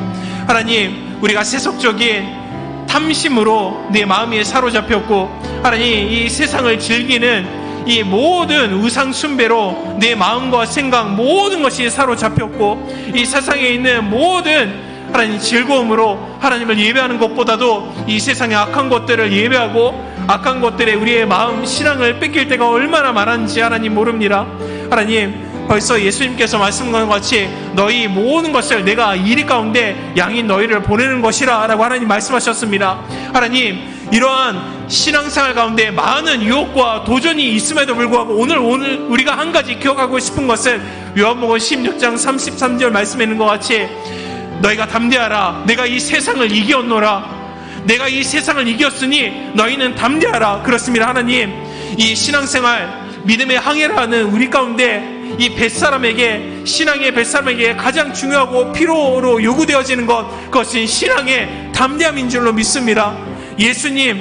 [SPEAKER 2] 하나님, 우리가 세속적인 탐심으로 내 마음이 사로잡혔고, 하나님, 이 세상을 즐기는 이 모든 우상 숭배로 내 마음과 생각 모든 것이 사로잡혔고, 이 세상에 있는 모든 하나님 즐거움으로 하나님을 예배하는 것보다도 이 세상의 악한 것들을 예배하고 악한 것들에 우리의 마음, 신앙을 뺏길 때가 얼마나 많은지 하나님 모릅니다. 하나님, 벌써 예수님께서 말씀하신 것 같이 너희 모든 것을 내가 이리 가운데 양인 너희를 보내는 것이라 라고 하나님 말씀하셨습니다. 하나님, 이러한 신앙생활 가운데 많은 유혹과 도전이 있음에도 불구하고 오늘 우리가 한 가지 기억하고 싶은 것은 요한복음 16장 33절 말씀에 있는 것 같이 너희가 담대하라. 내가 이 세상을 이겼노라. 내가 이 세상을 이겼으니 너희는 담대하라. 그렇습니다. 하나님, 이 신앙생활 믿음의 항해라는 우리 가운데 이 뱃사람에게, 신앙의 뱃사람에게 가장 중요하고 필요로 요구되어지는 것, 그것은 신앙의 담대함인 줄로 믿습니다. 예수님이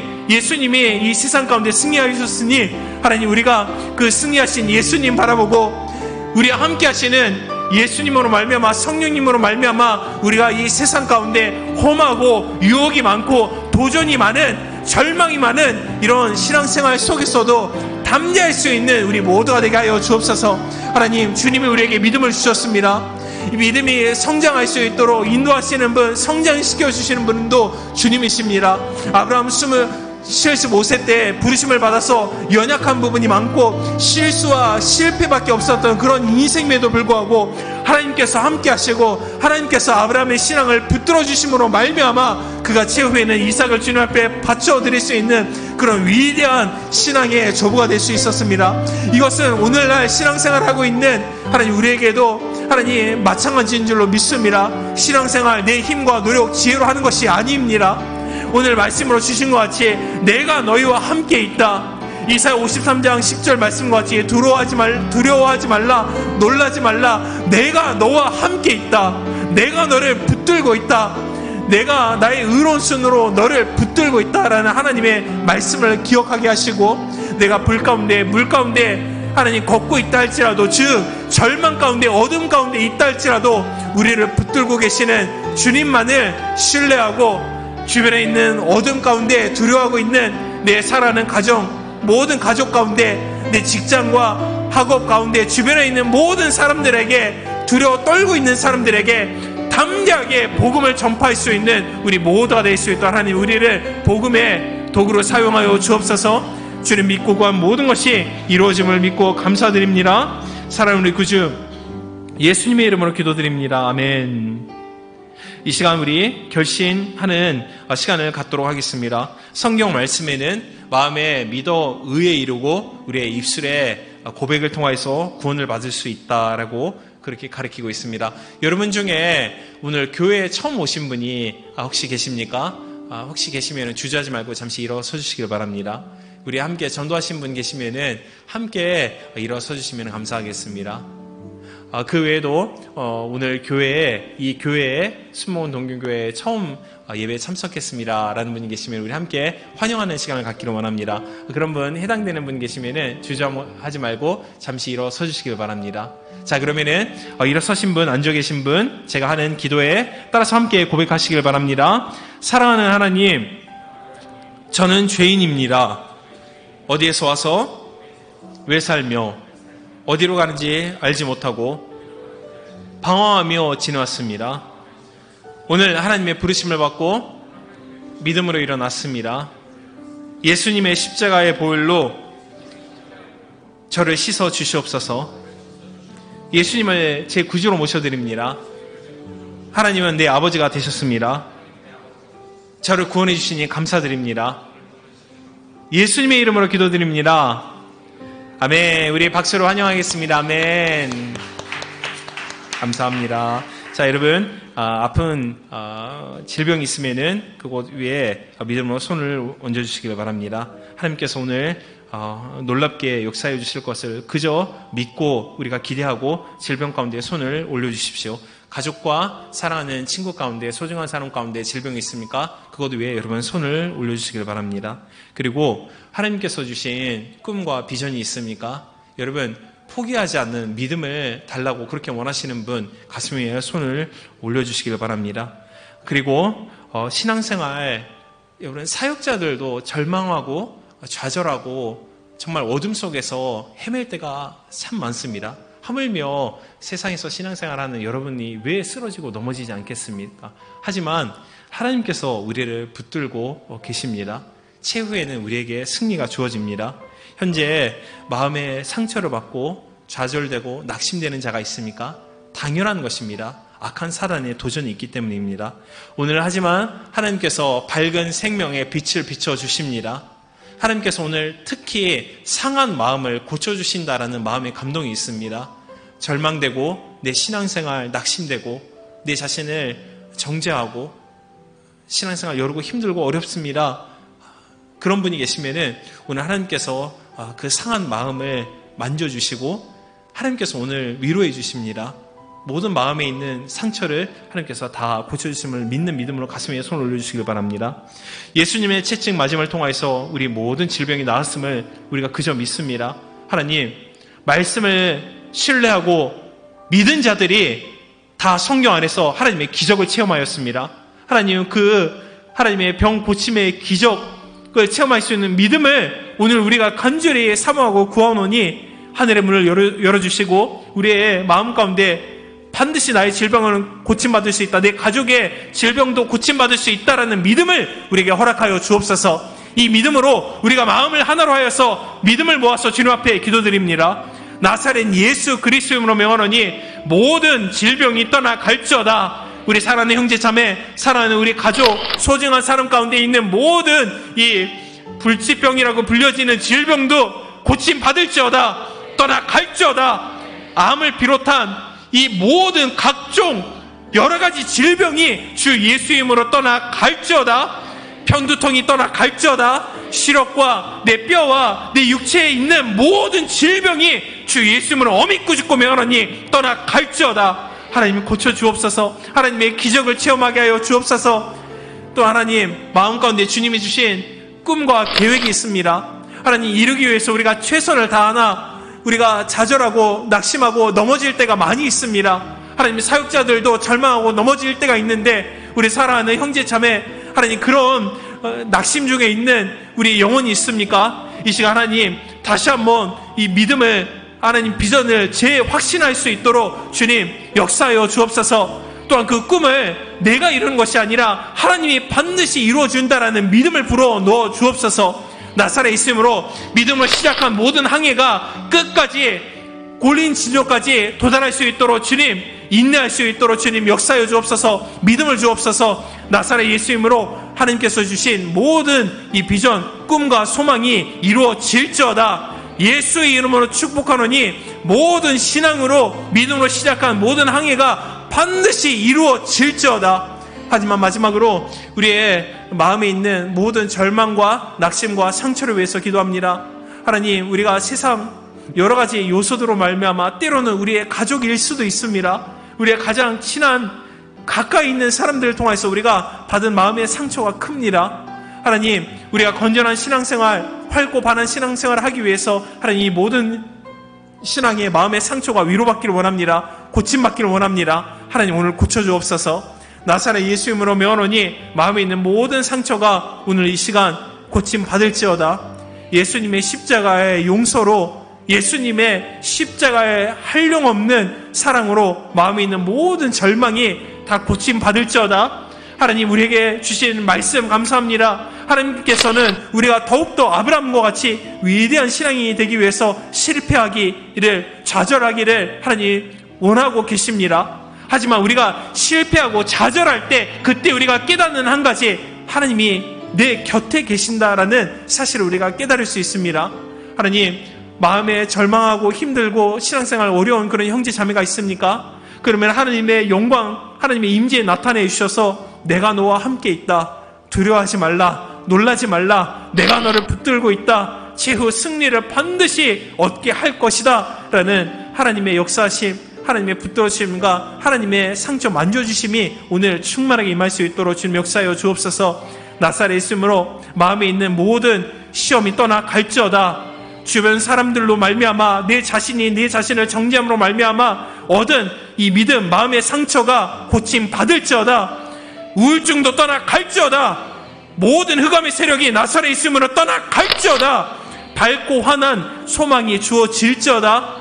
[SPEAKER 2] 이 세상 가운데 승리하셨으니 하나님, 우리가 그 승리하신 예수님 바라보고 우리와 함께 하시는 예수님으로 말미암아, 성령님으로 말미암아 우리가 이 세상 가운데 험하고 유혹이 많고 도전이 많은 절망이 많은 이런 신앙생활 속에서도 담대할 수 있는 우리 모두가 되게 하여 주옵소서. 하나님, 주님이 우리에게 믿음을 주셨습니다. 이 믿음이 성장할 수 있도록 인도하시는 분, 성장시켜 주시는 분도 주님이십니다. 아브라함 75세 때 부르심을 받아서 연약한 부분이 많고 실수와 실패밖에 없었던 그런 인생에도 불구하고 하나님께서 함께 하시고 하나님께서 아브라함의 신앙을 붙들어 주심으로 말미암아 그가 최후에는 이삭을 주님 앞에 바쳐 드릴 수 있는 그런 위대한 신앙의 조부가 될 수 있었습니다. 이것은 오늘날 신앙생활하고 있는 하나님 우리에게도 하나님 마찬가지인 줄로 믿습니다. 신앙생활 내 힘과 노력 지혜로 하는 것이 아닙니다. 오늘 말씀으로 주신 것 같이 내가 너희와 함께 있다. 이사야 53장 10절 말씀과 같이 두려워하지 말라, 놀라지 말라. 내가 너와 함께 있다. 내가 너를 붙들고 있다. 내가 나의 의로운 손으로 너를 붙들고 있다라는 하나님의 말씀을 기억하게 하시고, 내가 불 가운데 물 가운데 하나님 걷고 있다 할지라도, 즉 절망 가운데 어둠 가운데 있다 할지라도 우리를 붙들고 계시는 주님만을 신뢰하고, 주변에 있는 어둠 가운데 두려워하고 있는 내 사랑하는 가정, 모든 가족 가운데, 내 직장과 학업 가운데 주변에 있는 모든 사람들에게, 두려워 떨고 있는 사람들에게 담대하게 복음을 전파할 수 있는 우리 모두가 될 수 있도록 하나님 우리를 복음의 도구로 사용하여 주옵소서. 주님 믿고 구한 모든 것이 이루어짐을 믿고 감사드립니다. 사랑하는 우리 구주 예수님의 이름으로 기도드립니다. 아멘. 이 시간 우리 결심하는 시간을 갖도록 하겠습니다. 성경 말씀에는 마음에 믿어 의에 이르고 우리의 입술에 고백을 통해서 구원을 받을 수 있다라고 그렇게 가르치고 있습니다. 여러분 중에 오늘 교회에 처음 오신 분이 혹시 계십니까? 혹시 계시면 주저하지 말고 잠시 일어서 주시길 바랍니다. 우리 함께 전도하신 분 계시면 함께 일어서 주시면 감사하겠습니다. 그 외에도 오늘 이 교회에 순모은 동균교회에 처음 예배에 참석했습니다 라는 분이 계시면 우리 함께 환영하는 시간을 갖기를 원합니다. 그런 분, 해당되는 분 계시면 주저하지 말고 잠시 일어서 주시길 바랍니다. 자, 그러면은 일어서신 분, 앉아 계신 분, 제가 하는 기도에 따라서 함께 고백하시길 바랍니다. 사랑하는 하나님, 저는 죄인입니다. 어디에서 와서 왜 살며 어디로 가는지 알지 못하고 방황하며 지내왔습니다. 오늘 하나님의 부르심을 받고 믿음으로 일어났습니다. 예수님의 십자가의 보혈로 저를 씻어 주시옵소서. 예수님을 제 구주로 모셔드립니다. 하나님은 내 아버지가 되셨습니다. 저를 구원해 주시니 감사드립니다. 예수님의 이름으로 기도드립니다. 아멘. 우리 박수로 환영하겠습니다. 아멘. 감사합니다. 자, 여러분, 아픈 질병이 있으면은 그곳 위에 믿음으로 손을 얹어주시길 바랍니다. 하나님께서 오늘 놀랍게 역사해 주실 것을 그저 믿고 우리가 기대하고 질병 가운데 손을 올려주십시오. 가족과 사랑하는 친구 가운데, 소중한 사람 가운데 질병이 있습니까? 그것 위에 여러분 손을 올려주시길 바랍니다. 그리고 하나님께서 주신 꿈과 비전이 있습니까? 여러분, 포기하지 않는 믿음을 달라고 그렇게 원하시는 분 가슴 위에 손을 올려주시길 바랍니다. 그리고 신앙생활, 여러분 사역자들도 절망하고 좌절하고 정말 어둠 속에서 헤맬 때가 참 많습니다. 하물며 세상에서 신앙생활하는 여러분이 왜 쓰러지고 넘어지지 않겠습니까? 하지만 하나님께서 우리를 붙들고 계십니다. 최후에는 우리에게 승리가 주어집니다. 현재 마음의 상처를 받고 좌절되고 낙심되는 자가 있습니까? 당연한 것입니다. 악한 사단의 도전이 있기 때문입니다. 오늘 하지만 하나님께서 밝은 생명의 빛을 비춰주십니다. 하나님께서 오늘 특히 상한 마음을 고쳐주신다라는 마음의 감동이 있습니다. 절망되고 내 신앙생활 낙심되고 내 자신을 정죄하고 신앙생활 여르고 힘들고 어렵습니다. 그런 분이 계시면은 오늘 하나님께서 그 상한 마음을 만져주시고 하나님께서 오늘 위로해 주십니다. 모든 마음에 있는 상처를 하나님께서 다 고쳐주심을 믿는 믿음으로 가슴 위에 손을 올려주시길 바랍니다. 예수님의 채찍 맞음을 통해서 우리 모든 질병이 나았음을 우리가 그저 믿습니다. 하나님, 말씀을 신뢰하고 믿은 자들이 다 성경 안에서 하나님의 기적을 체험하였습니다. 하나님, 그 하나님의 병 고침의 기적, 그 체험할 수 있는 믿음을 오늘 우리가 간절히 사모하고 구하노니 하늘의 문을 열어주시고 우리의 마음 가운데 반드시 나의 질병은 고침받을 수 있다, 내 가족의 질병도 고침받을 수 있다라는 믿음을 우리에게 허락하여 주옵소서. 이 믿음으로 우리가 마음을 하나로 하여서 믿음을 모아서 주님 앞에 기도드립니다. 나사렛 예수 그리스도 이름으로 명하노니 모든 질병이 떠나갈지어다. 우리 사랑하는 형제 자매, 사랑하는 우리 가족, 소중한 사람 가운데 있는 모든 이 불치병이라고 불려지는 질병도 고침받을지어다, 떠나갈지어다. 암을 비롯한 이 모든 각종 여러 가지 질병이 주 예수 이름으로 떠나갈지어다. 편두통이 떠나갈지어다. 시력과 내 뼈와 내 육체에 있는 모든 질병이 주 예수 이름으로 어미꾸짓고 명하노니 떠나갈지어다. 하나님 고쳐주옵소서. 하나님의 기적을 체험하게 하여 주옵소서. 또 하나님, 마음 가운데 주님이 주신 꿈과 계획이 있습니다. 하나님, 이루기 위해서 우리가 최선을 다하나 우리가 좌절하고 낙심하고 넘어질 때가 많이 있습니다. 하나님, 사역자들도 절망하고 넘어질 때가 있는데 우리 사랑하는 형제 자매, 하나님, 그런 낙심 중에 있는 우리 영혼이 있습니까? 이 시간 하나님, 다시 한번 이 믿음을, 하나님 비전을 재확신할 수 있도록 주님 역사하여 주옵소서. 또한 그 꿈을 내가 이루는 것이 아니라 하나님이 반드시 이루어준다라는 믿음을 불어넣어 주옵소서. 나사렛 있음으로 믿음을 시작한 모든 항해가 끝까지 골인 진료까지 도달할 수 있도록 주님 인내할 수 있도록 주님 역사하여 주옵소서. 믿음을 주옵소서. 나사렛 예수님으로 하나님께서 주신 모든 이 비전, 꿈과 소망이 이루어질지어다. 예수의 이름으로 축복하노니 모든 신앙으로 믿음으로 시작한 모든 항해가 반드시 이루어질지어다. 하지만 마지막으로 우리의 마음에 있는 모든 절망과 낙심과 상처를 위해서 기도합니다. 하나님, 우리가 세상 여러 가지 요소들로 말미암아 때로는 우리의 가족일 수도 있습니다. 우리의 가장 친한 가까이 있는 사람들을 통해서 우리가 받은 마음의 상처가 큽니다. 하나님, 우리가 건전한 신앙생활, 활고 반한 신앙생활을 하기 위해서 하나님, 이 모든 신앙의 마음의 상처가 위로받기를 원합니다. 고침받기를 원합니다. 하나님, 오늘 고쳐주옵소서. 나사렛 예수 이름으로 명하노니 마음에 있는 모든 상처가 오늘 이 시간 고침받을지어다. 예수님의 십자가의 용서로, 예수님의 십자가의 한량없는 사랑으로 마음에 있는 모든 절망이 다 고침받을지어다. 하나님, 우리에게 주신 말씀 감사합니다. 하나님께서는 우리가 더욱더 아브라함과 같이 위대한 신앙인이 되기 위해서 실패하기를, 좌절하기를 하나님 원하고 계십니다. 하지만 우리가 실패하고 좌절할 때 그때 우리가 깨닫는 한 가지, 하나님이 내 곁에 계신다라는 사실을 우리가 깨달을 수 있습니다. 하나님, 마음에 절망하고 힘들고 신앙생활 어려운 그런 형제 자매가 있습니까? 그러면 하나님의 영광, 하나님의 임재에 나타내 주셔서 내가 너와 함께 있다, 두려워하지 말라, 놀라지 말라, 내가 너를 붙들고 있다, 최후 승리를 반드시 얻게 할 것이다 라는 하나님의 역사하심, 하나님의 붙들어주심과 하나님의 상처 만져주심이 오늘 충만하게 임할 수 있도록 주님 역사하여 주옵소서. 나사렛 예수님으로 마음에 있는 모든 시험이 떠나갈지어다. 주변 사람들로 말미암아 내 자신이 내 자신을 정죄함으로 말미암아 얻은 이 믿음, 마음의 상처가 고침받을지어다. 우울증도 떠나갈지어다. 모든 흑암의 세력이 나사렛 예수님으로 떠나갈지어다. 밝고 환한 소망이 주어질지어다.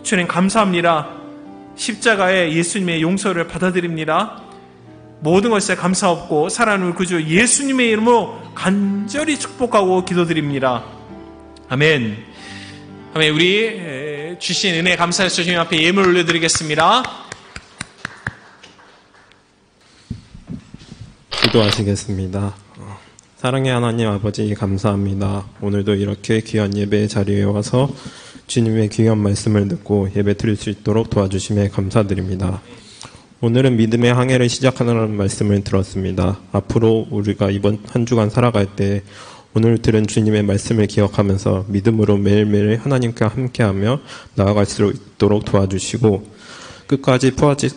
[SPEAKER 2] 주님 감사합니다. 십자가의 예수님의 용서를 받아들입니다. 모든 것에 감사없고 사랑하는 구주 예수님의 이름으로 간절히 축복하고 기도드립니다. 아멘. 아멘. 우리 주신 은혜 감사해서 주님 앞에 예물 올려드리겠습니다.
[SPEAKER 5] 기도하시겠습니다. 사랑의 하나님 아버지 감사합니다. 오늘도 이렇게 귀한 예배 자리에 와서 주님의 귀한 말씀을 듣고 예배 드릴 수 있도록 도와주심에 감사드립니다. 오늘은 믿음의 항해를 시작하는 말씀을 들었습니다. 앞으로 우리가 이번 한 주간 살아갈 때 오늘 들은 주님의 말씀을 기억하면서 믿음으로 매일매일 하나님과 함께하며 나아갈 수 있도록 도와주시고 끝까지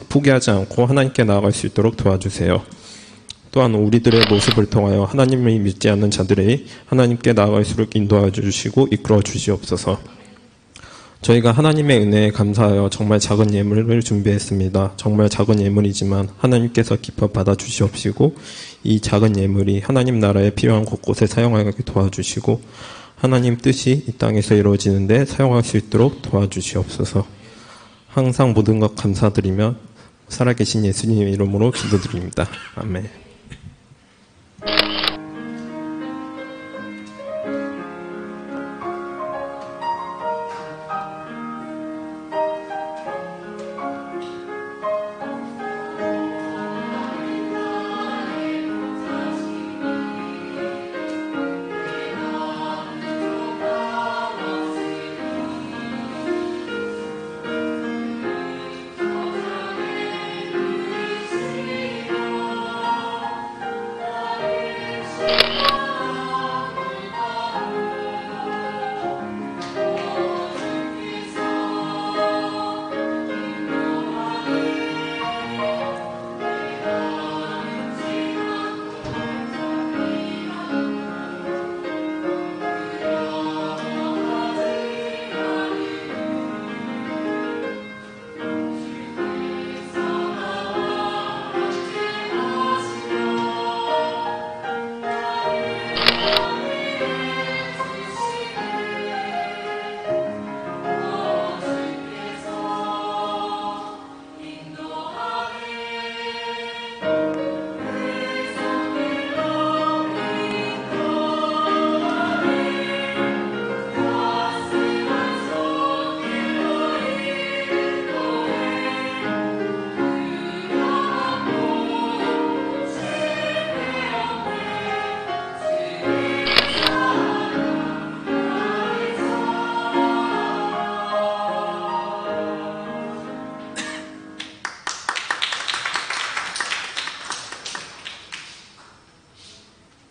[SPEAKER 5] 포기하지 않고 하나님께 나아갈 수 있도록 도와주세요. 또한 우리들의 모습을 통하여 하나님을 믿지 않는 자들이 하나님께 나아갈수록 인도해 주시고 이끌어 주시옵소서. 저희가 하나님의 은혜에 감사하여 정말 작은 예물을 준비했습니다. 정말 작은 예물이지만 하나님께서 기뻐 받아주시옵시고 이 작은 예물이 하나님 나라에 필요한 곳곳에 사용하게 도와주시고 하나님 뜻이 이 땅에서 이루어지는데 사용할 수 있도록 도와주시옵소서. 항상 모든 것 감사드리며 살아계신 예수님의 이름으로 기도드립니다. 아멘.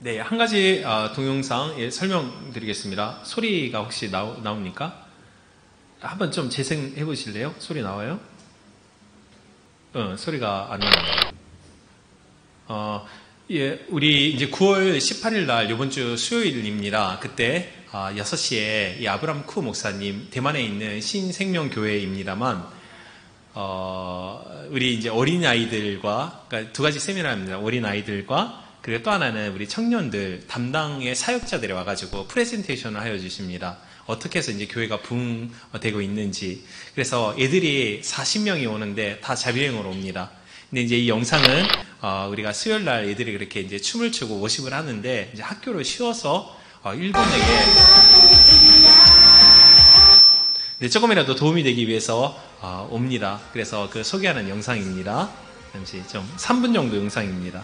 [SPEAKER 4] 네, 한 가지 동영상 설명드리겠습니다. 소리가 혹시 나옵니까? 한번 좀 재생해 보실래요? 소리 나와요? 소리가 안 나와요. 예, 우리 이제 9월 18일 날 이번 주 수요일입니다. 그때 6시에 이 아브람 쿠 목사님 대만에 있는 신생명교회입니다만 우리 이제 어린아이들과 그러니까 두 가지 세미나입니다. 어린아이들과 그리고 또 하나는 우리 청년들 담당의 사역자들이 와가지고 프레젠테이션을 하여 주십니다. 어떻게 해서 이제 교회가 부흥되고 있는지. 그래서 애들이 40명이 오는데 다 자비행으로 옵니다. 근데 이제 이 영상은 우리가 수요일 날 애들이 그렇게 이제 춤을 추고 워십을 하는데 이제 학교를 쉬어서 일본에게 조금이라도 도움이 되기 위해서 옵니다. 그래서 그 소개하는 영상입니다. 잠시 좀 3분 정도 영상입니다.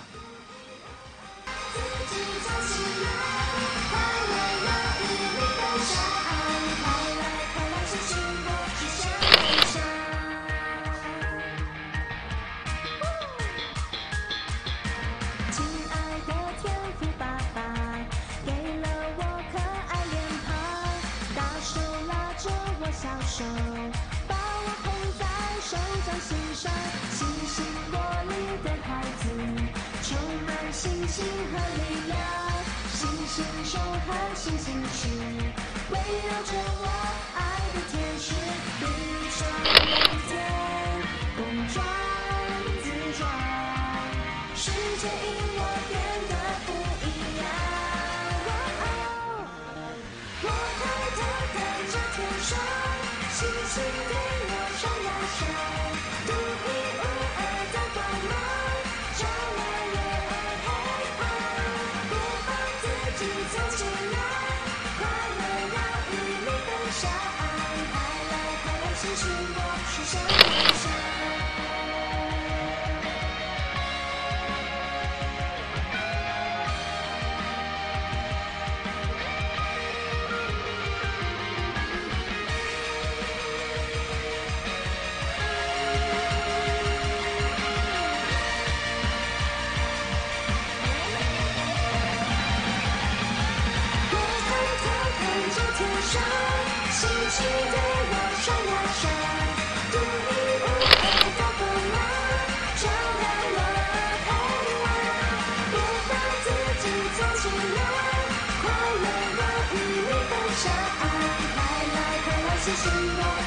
[SPEAKER 6] 是什么？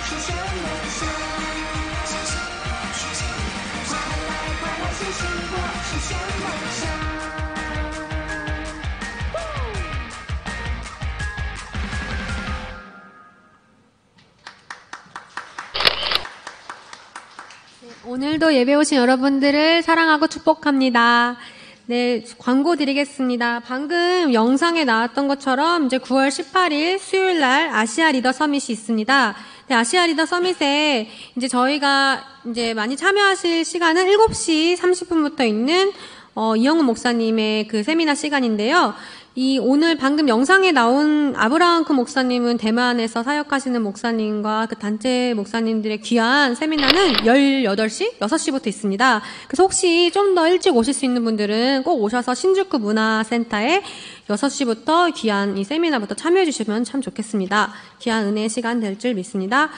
[SPEAKER 6] 오늘도 예배 오신 여러분들을 사랑하고 축복합니다. 네, 광고 드리겠습니다. 방금 영상에 나왔던 것처럼 이제 9월 18일 수요일 날 아시아 리더 서밋이 있습니다. 네, 아시아 리더 서밋에 이제 저희가 이제 많이 참여하실 시간은 7시 30분부터 있는 이영훈 목사님의 그 세미나 시간인데요. 오늘 방금 영상에 나온 아브라함크 목사님은 대만에서 사역하시는 목사님과 그 단체 목사님들의 귀한 세미나는 18시, 6시부터 있습니다. 그래서 혹시 좀 더 일찍 오실 수 있는 분들은 꼭 오셔서 신주쿠 문화센터에 6시부터 귀한 이 세미나부터 참여해 주시면 참 좋겠습니다. 귀한 은혜의 시간 될 줄 믿습니다.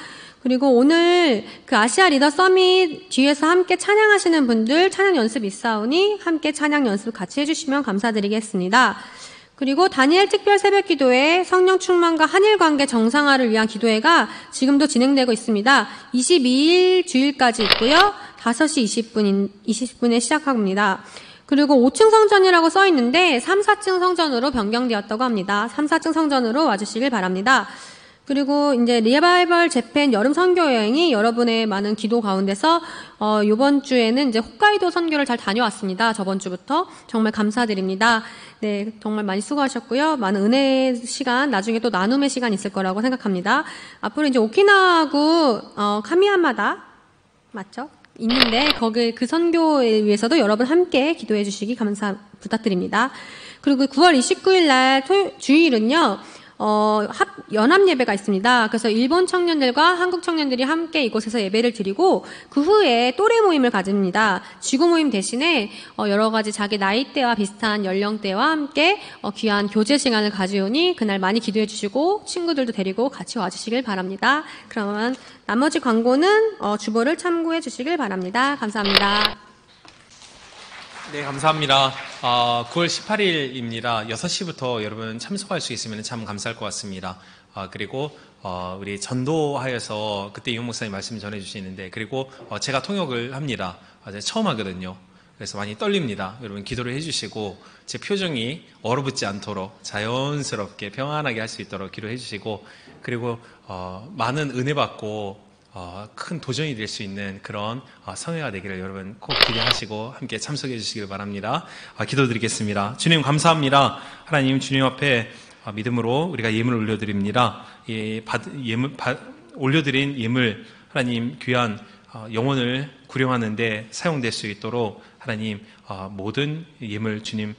[SPEAKER 6] 그리고 오늘 그 아시아 리더 서밋 뒤에서 함께 찬양하시는 분들 찬양 연습 있사오니 함께 찬양 연습 같이 해주시면 감사드리겠습니다. 그리고 다니엘 특별 새벽 기도회 성령 충만과 한일 관계 정상화를 위한 기도회가 지금도 진행되고 있습니다. 22일 주일까지 있고요. 5시 20분에 시작합니다. 그리고 5층 성전이라고 써 있는데 3, 4층 성전으로 변경되었다고 합니다. 3, 4층 성전으로 와주시길 바랍니다. 그리고 이제 리바이벌 재팬 여름 선교 여행이 여러분의 많은 기도 가운데서 이번 주에는 이제 홋카이도 선교를 잘 다녀왔습니다. 저번 주부터 정말 감사드립니다. 네, 정말 많이 수고하셨고요. 많은 은혜의 시간, 나중에 또 나눔의 시간 있을 거라고 생각합니다. 앞으로 이제 오키나와구 카미야마다 맞죠? 있는데 거기 그 선교에 위해서도 여러분 함께 기도해 주시기 부탁드립니다. 그리고 9월 29일 날 주일은요. 연합 예배가 있습니다. 그래서 일본 청년들과 한국 청년들이 함께 이곳에서 예배를 드리고 그 후에 또래 모임을 가집니다. 지구 모임 대신에 여러 가지 자기 나이대와 비슷한 연령대와 함께 귀한 교제 시간을 가지오니 그날 많이 기도해 주시고 친구들도 데리고 같이 와주시길 바랍니다. 그러면 나머지 광고는 주보를 참고해 주시길 바랍니다. 감사합니다.
[SPEAKER 4] 네, 감사합니다. 9월 18일입니다. 6시부터 여러분 참석할 수 있으면 참 감사할 것 같습니다. 그리고 우리 전도하여서 그때 이용 목사님 말씀 전해주시는데 그리고 제가 통역을 합니다. 제가 처음 하거든요. 그래서 많이 떨립니다. 여러분 기도를 해주시고 제 표정이 얼어붙지 않도록 자연스럽게 평안하게 할 수 있도록 기도해 주시고 그리고 많은 은혜 받고 큰 도전이 될 수 있는 그런 성회가 되기를 여러분 꼭 기대하시고 함께 참석해 주시길 바랍니다. 기도드리겠습니다. 주님 감사합니다. 하나님 주님 앞에 믿음으로 우리가 예물을 올려드립니다. 올려드린 예물 하나님 귀한 영혼을 구령하는데 사용될 수 있도록 하나님 모든 예물 주님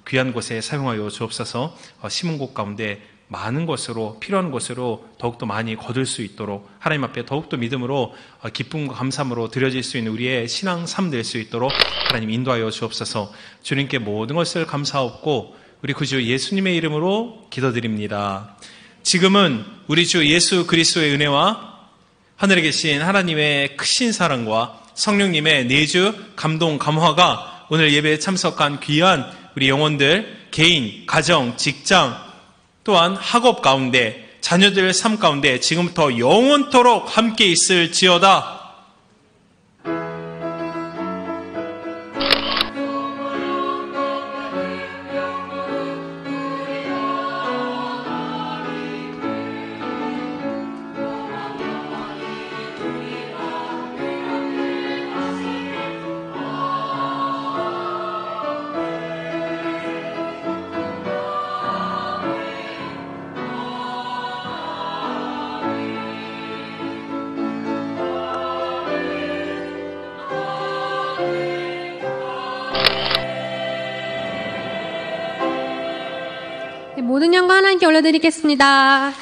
[SPEAKER 4] 귀한 곳에 사용하여 주옵소서. 심은 곳 가운데 많은 것으로 필요한 것으로 더욱더 많이 거둘 수 있도록 하나님 앞에 더욱더 믿음으로 기쁨과 감사함으로 드려질 수 있는 우리의 신앙 삶 될 수 있도록 하나님 인도하여 주옵소서. 주님께 모든 것을 감사하옵고 우리 구주 예수님의 이름으로 기도드립니다. 지금은 우리 주 예수 그리스도의 은혜와 하늘에 계신 하나님의 크신 사랑과 성령님의 내주 감동 감화가 오늘 예배에 참석한 귀한 우리 영혼들 개인, 가정, 직장 또한 학업 가운데 자녀들의 삶 가운데 지금부터 영원토록 함께 있을지어다.
[SPEAKER 6] 모든 영광 하나님께 올려드리겠습니다.